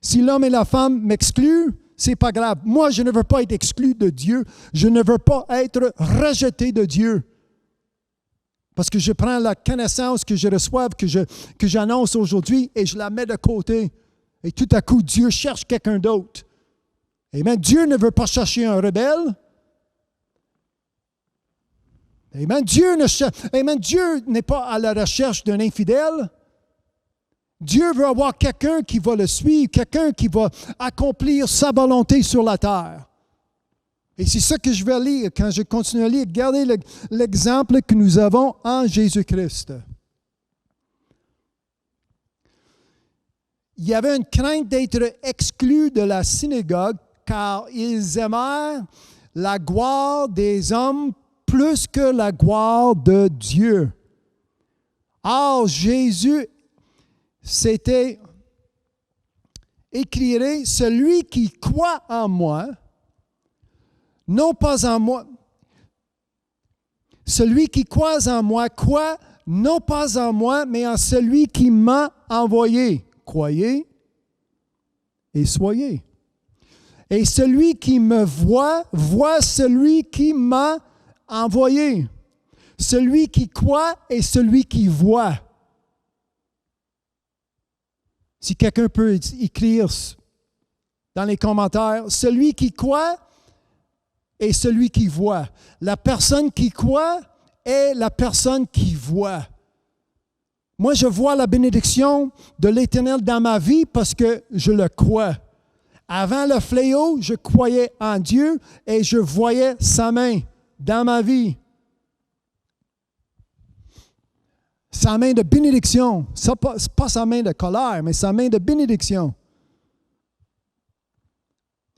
[SPEAKER 1] Si l'homme et la femme m'excluent, ce n'est pas grave. Moi, je ne veux pas être exclu de Dieu. Je ne veux pas être rejeté de Dieu. Parce que je prends la connaissance que je reçois, que j'annonce aujourd'hui, et je la mets de côté. Et tout à coup, Dieu cherche quelqu'un d'autre. Amen. Dieu ne veut pas chercher un rebelle. Amen. Dieu n'est pas à la recherche d'un infidèle. Dieu veut avoir quelqu'un qui va le suivre, quelqu'un qui va accomplir sa volonté sur la terre. Et c'est ça que je vais lire quand je continue à lire. Regardez l'exemple que nous avons en Jésus-Christ. Il y avait une crainte d'être exclus de la synagogue car ils aimèrent la gloire des hommes plus que la gloire de Dieu. Or, Jésus s'était écrié, celui qui croit en moi, non pas en moi, celui qui croit en moi, croit non pas en moi, mais en celui qui m'a envoyé. Croyez et soyez. Et celui qui me voit, voit celui qui m'a envoyé. Celui qui croit et celui qui voit. Si quelqu'un peut écrire dans les commentaires, celui qui croit et celui qui voit. La personne qui croit est la personne qui voit. Moi, je vois la bénédiction de l'Éternel dans ma vie parce que je le crois. Avant le fléau, je croyais en Dieu et je voyais sa main dans ma vie. Sa main de bénédiction. Ce n'est pas sa main de colère, mais sa main de bénédiction.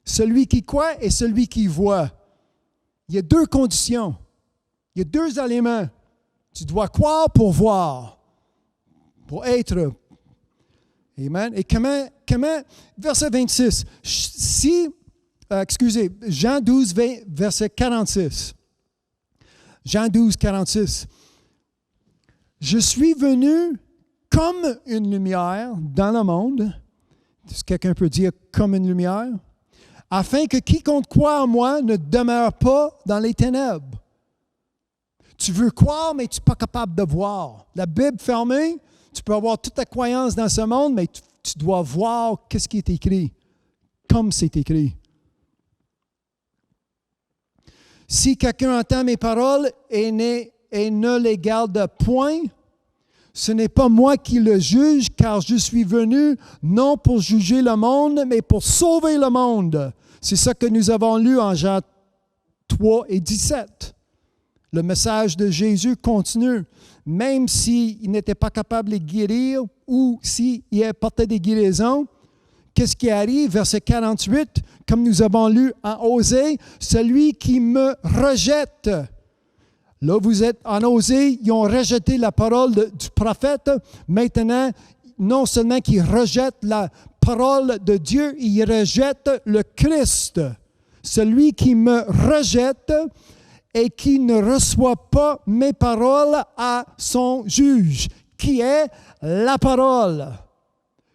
[SPEAKER 1] Celui qui croit et celui qui voit. Il y a deux conditions. Il y a deux éléments. Tu dois croire pour voir, pour être. Amen. Et comment verset 26, si Jean 12, verset 46. Jean 12, 46. Je suis venu comme une lumière dans le monde. Est-ce que quelqu'un peut dire comme une lumière? Afin que quiconque croit en moi ne demeure pas dans les ténèbres. Tu veux croire, mais tu n'es pas capable de voir. La Bible fermée, tu peux avoir toute ta croyance dans ce monde, mais tu dois voir qu'est-ce qui est écrit, comme c'est écrit. Si quelqu'un entend mes paroles et ne les garde point, ce n'est pas moi qui le juge, car je suis venu non pour juger le monde, mais pour sauver le monde. C'est ça que nous avons lu en Jean 3 et 17. Le message de Jésus continue. Même s'il n'était pas capable de les guérir ou s'il apportait des guérisons, qu'est-ce qui arrive? Verset 48, comme nous avons lu en Osée, celui qui me rejette. Là, vous êtes en Osée, ils ont rejeté la parole du prophète. Maintenant, non seulement qu'ils rejettent la parole de Dieu, ils rejettent le Christ. Celui qui me rejette et qui ne reçoit pas mes paroles à son juge, qui est la parole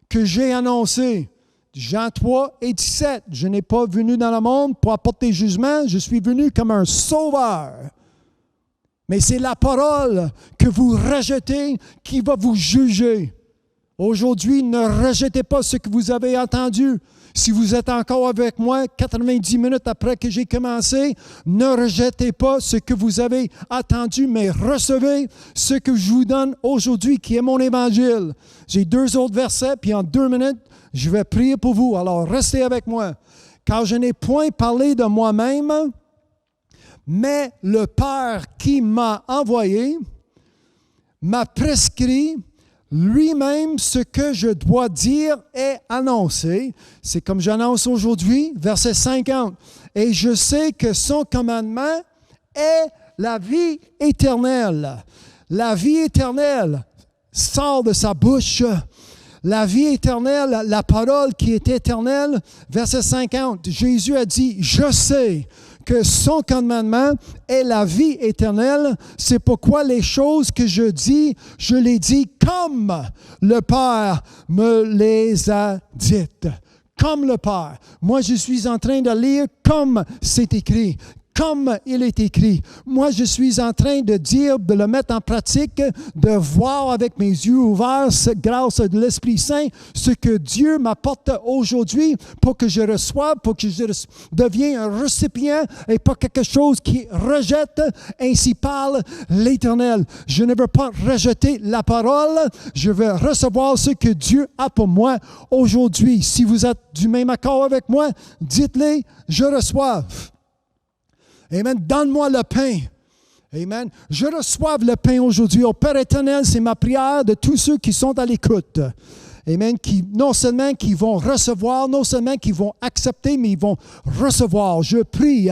[SPEAKER 1] que j'ai annoncée. Jean 3 et 17. Je n'ai pas venu dans le monde pour apporter jugement, je suis venu comme un sauveur. Mais c'est la parole que vous rejetez qui va vous juger. Aujourd'hui, ne rejetez pas ce que vous avez entendu. Si vous êtes encore avec moi 90 minutes après que j'ai commencé, ne rejetez pas ce que vous avez entendu, mais recevez ce que je vous donne aujourd'hui, qui est mon évangile. J'ai 2 autres versets, puis en 2 minutes, je vais prier pour vous. Alors, restez avec moi. Car je n'ai point parlé de moi-même, mais le Père qui m'a envoyé m'a prescrit lui-même ce que je dois dire et annoncer. C'est comme j'annonce aujourd'hui, verset 50. Et je sais que son commandement est la vie éternelle. La vie éternelle sort de sa bouche. La vie éternelle, la parole qui est éternelle, verset 50. Jésus a dit, je sais que son commandement est la vie éternelle. C'est pourquoi les choses que je dis, je les dis comme le Père me les a dites. Comme le Père. Moi, je suis en train de lire comme c'est écrit. Comme il est écrit. Moi, je suis en train de dire, de le mettre en pratique, de voir avec mes yeux ouverts, grâce à l'Esprit Saint, ce que Dieu m'apporte aujourd'hui pour que je reçoive, pour que je devienne un récipient et pas quelque chose qui rejette. Ainsi parle l'Éternel. Je ne veux pas rejeter la parole, je veux recevoir ce que Dieu a pour moi aujourd'hui. Si vous êtes du même accord avec moi, dites-le, je reçois. Amen. Donne-moi le pain. Amen. Je reçois le pain aujourd'hui. Au Père éternel, c'est ma prière de tous ceux qui sont à l'écoute. Amen. Qui, non seulement qui vont recevoir, non seulement qui vont accepter, mais ils vont recevoir. Je prie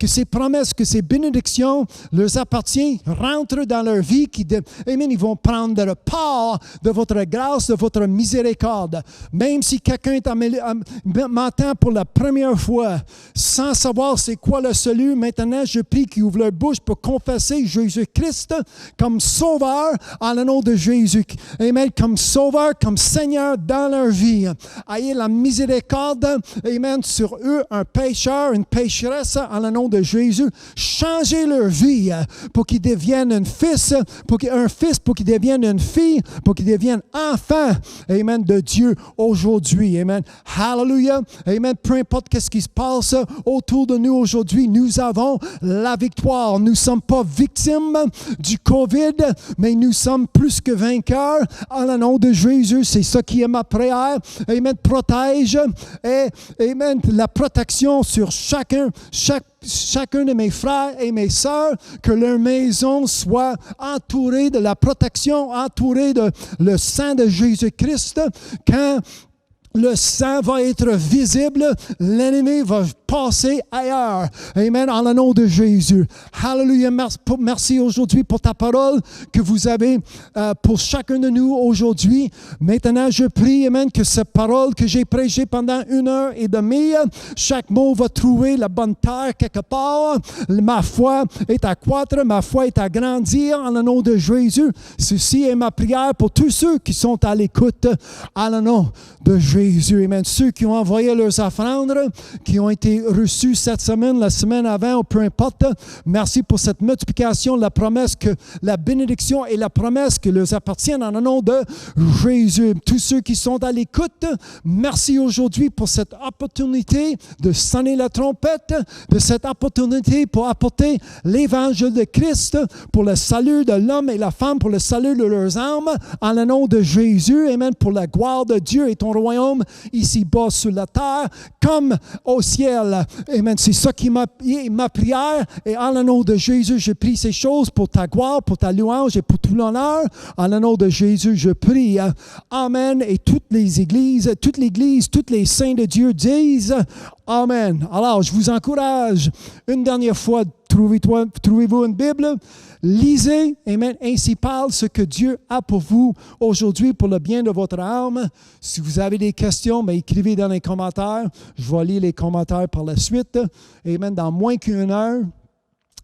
[SPEAKER 1] que ces promesses, que ces bénédictions leur appartiennent, rentrent dans leur vie. Amen. Ils vont prendre le part de votre grâce, de votre miséricorde. Même si quelqu'un m'entend pour la première fois, sans savoir c'est quoi le salut, maintenant je prie qu'ils ouvrent leur bouche pour confesser Jésus-Christ comme sauveur en le nom de Jésus. Amen. Comme sauveur, comme Seigneur dans leur vie. Ayez la miséricorde, amen, sur eux, un pécheur, une pécheresse, en le nom de Jésus. Changez leur vie pour qu'ils deviennent un fils, pour qu'ils deviennent une fille, pour qu'ils deviennent enfants, amen, de Dieu aujourd'hui. Amen. Hallelujah. Amen. Peu importe ce qui se passe autour de nous aujourd'hui, nous avons la victoire. Nous ne sommes pas victimes du COVID, mais nous sommes plus que vainqueurs en le nom de Jésus. C'est ça qui est ma prière. Amen. Protège. Et amen. La protection sur chacun de mes frères et mes sœurs, que leur maison soit entourée de la protection, entourée de le sang de Jésus-Christ. Quand le sang va être visible, l'ennemi va passer ailleurs. Amen, en le nom de Jésus. Hallelujah. Merci aujourd'hui pour ta parole que vous avez pour chacun de nous aujourd'hui. Maintenant, je prie, amen, que cette parole que j'ai prêchée pendant 1h30, chaque mot va trouver la bonne terre quelque part. Ma foi est à croître, ma foi est à grandir en le nom de Jésus. Ceci est ma prière pour tous ceux qui sont à l'écoute en le nom de Jésus. Amen. Ceux qui ont envoyé leurs offrandes, qui ont été reçus cette semaine, la semaine avant, peu importe. Merci pour cette multiplication, la promesse que la bénédiction et la promesse que leur appartiennent en le nom de Jésus. Tous ceux qui sont à l'écoute, merci aujourd'hui pour cette opportunité de sonner la trompette, de cette opportunité pour apporter l'évangile de Christ pour le salut de l'homme et la femme, pour le salut de leurs âmes, en le nom de Jésus. Amen. Pour la gloire de Dieu et ton royaume ici-bas sur la terre, comme au ciel. Amen. C'est ça qui est ma prière. Et en le nom de Jésus, je prie ces choses pour ta gloire, pour ta louange et pour tout l'honneur. En le nom de Jésus, je prie. Amen. Et toutes les églises, tous les saints de Dieu disent Amen. Alors, je vous encourage une dernière fois, trouvez-vous une Bible, lisez, amen, ainsi parle ce que Dieu a pour vous aujourd'hui pour le bien de votre âme. Si vous avez des questions, bien, écrivez dans les commentaires. Je vais lire les commentaires par la suite. Amen. Dans moins qu'une heure,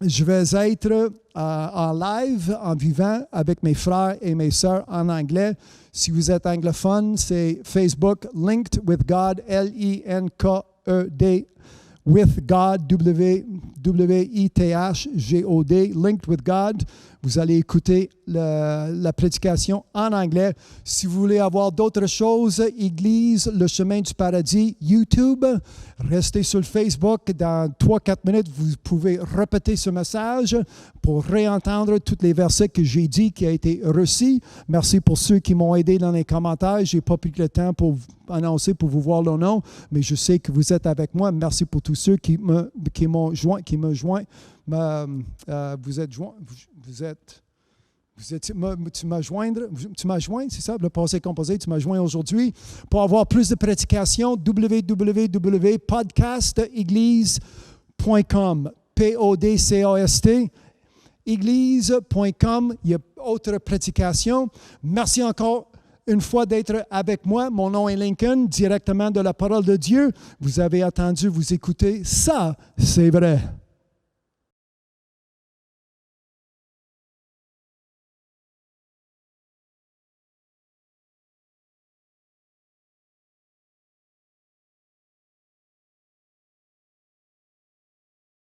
[SPEAKER 1] je vais être en live, en vivant, avec mes frères et mes sœurs en anglais. Si vous êtes anglophone, c'est Facebook, Linked with God, L-I-N-K-E-D, with God, W-I-T-H-G-O-D, Linked with God. Vous allez écouter la prédication en anglais. Si vous voulez avoir d'autres choses, Église, le chemin du paradis, YouTube, restez sur Facebook. Dans 3-4 minutes, vous pouvez répéter ce message pour réentendre tous les versets que j'ai dit qui a été reçu. Merci pour ceux qui m'ont aidé dans les commentaires. Je n'ai pas pris le temps pour annoncer, pour vous voir le nom, mais je sais que vous êtes avec moi. Merci pour tous ceux qui m'ont joint. Tu m'as joint, c'est ça, le passé composé, tu m'as joint aujourd'hui. Pour avoir plus de prédications, www.podcasteglise.com, P-O-D-C-A-S-T, église.com, il y a autre prédication. Merci encore une fois d'être avec moi. Mon nom est Lincoln, directement de la parole de Dieu. Vous avez attendu, vous écoutez, ça, c'est vrai.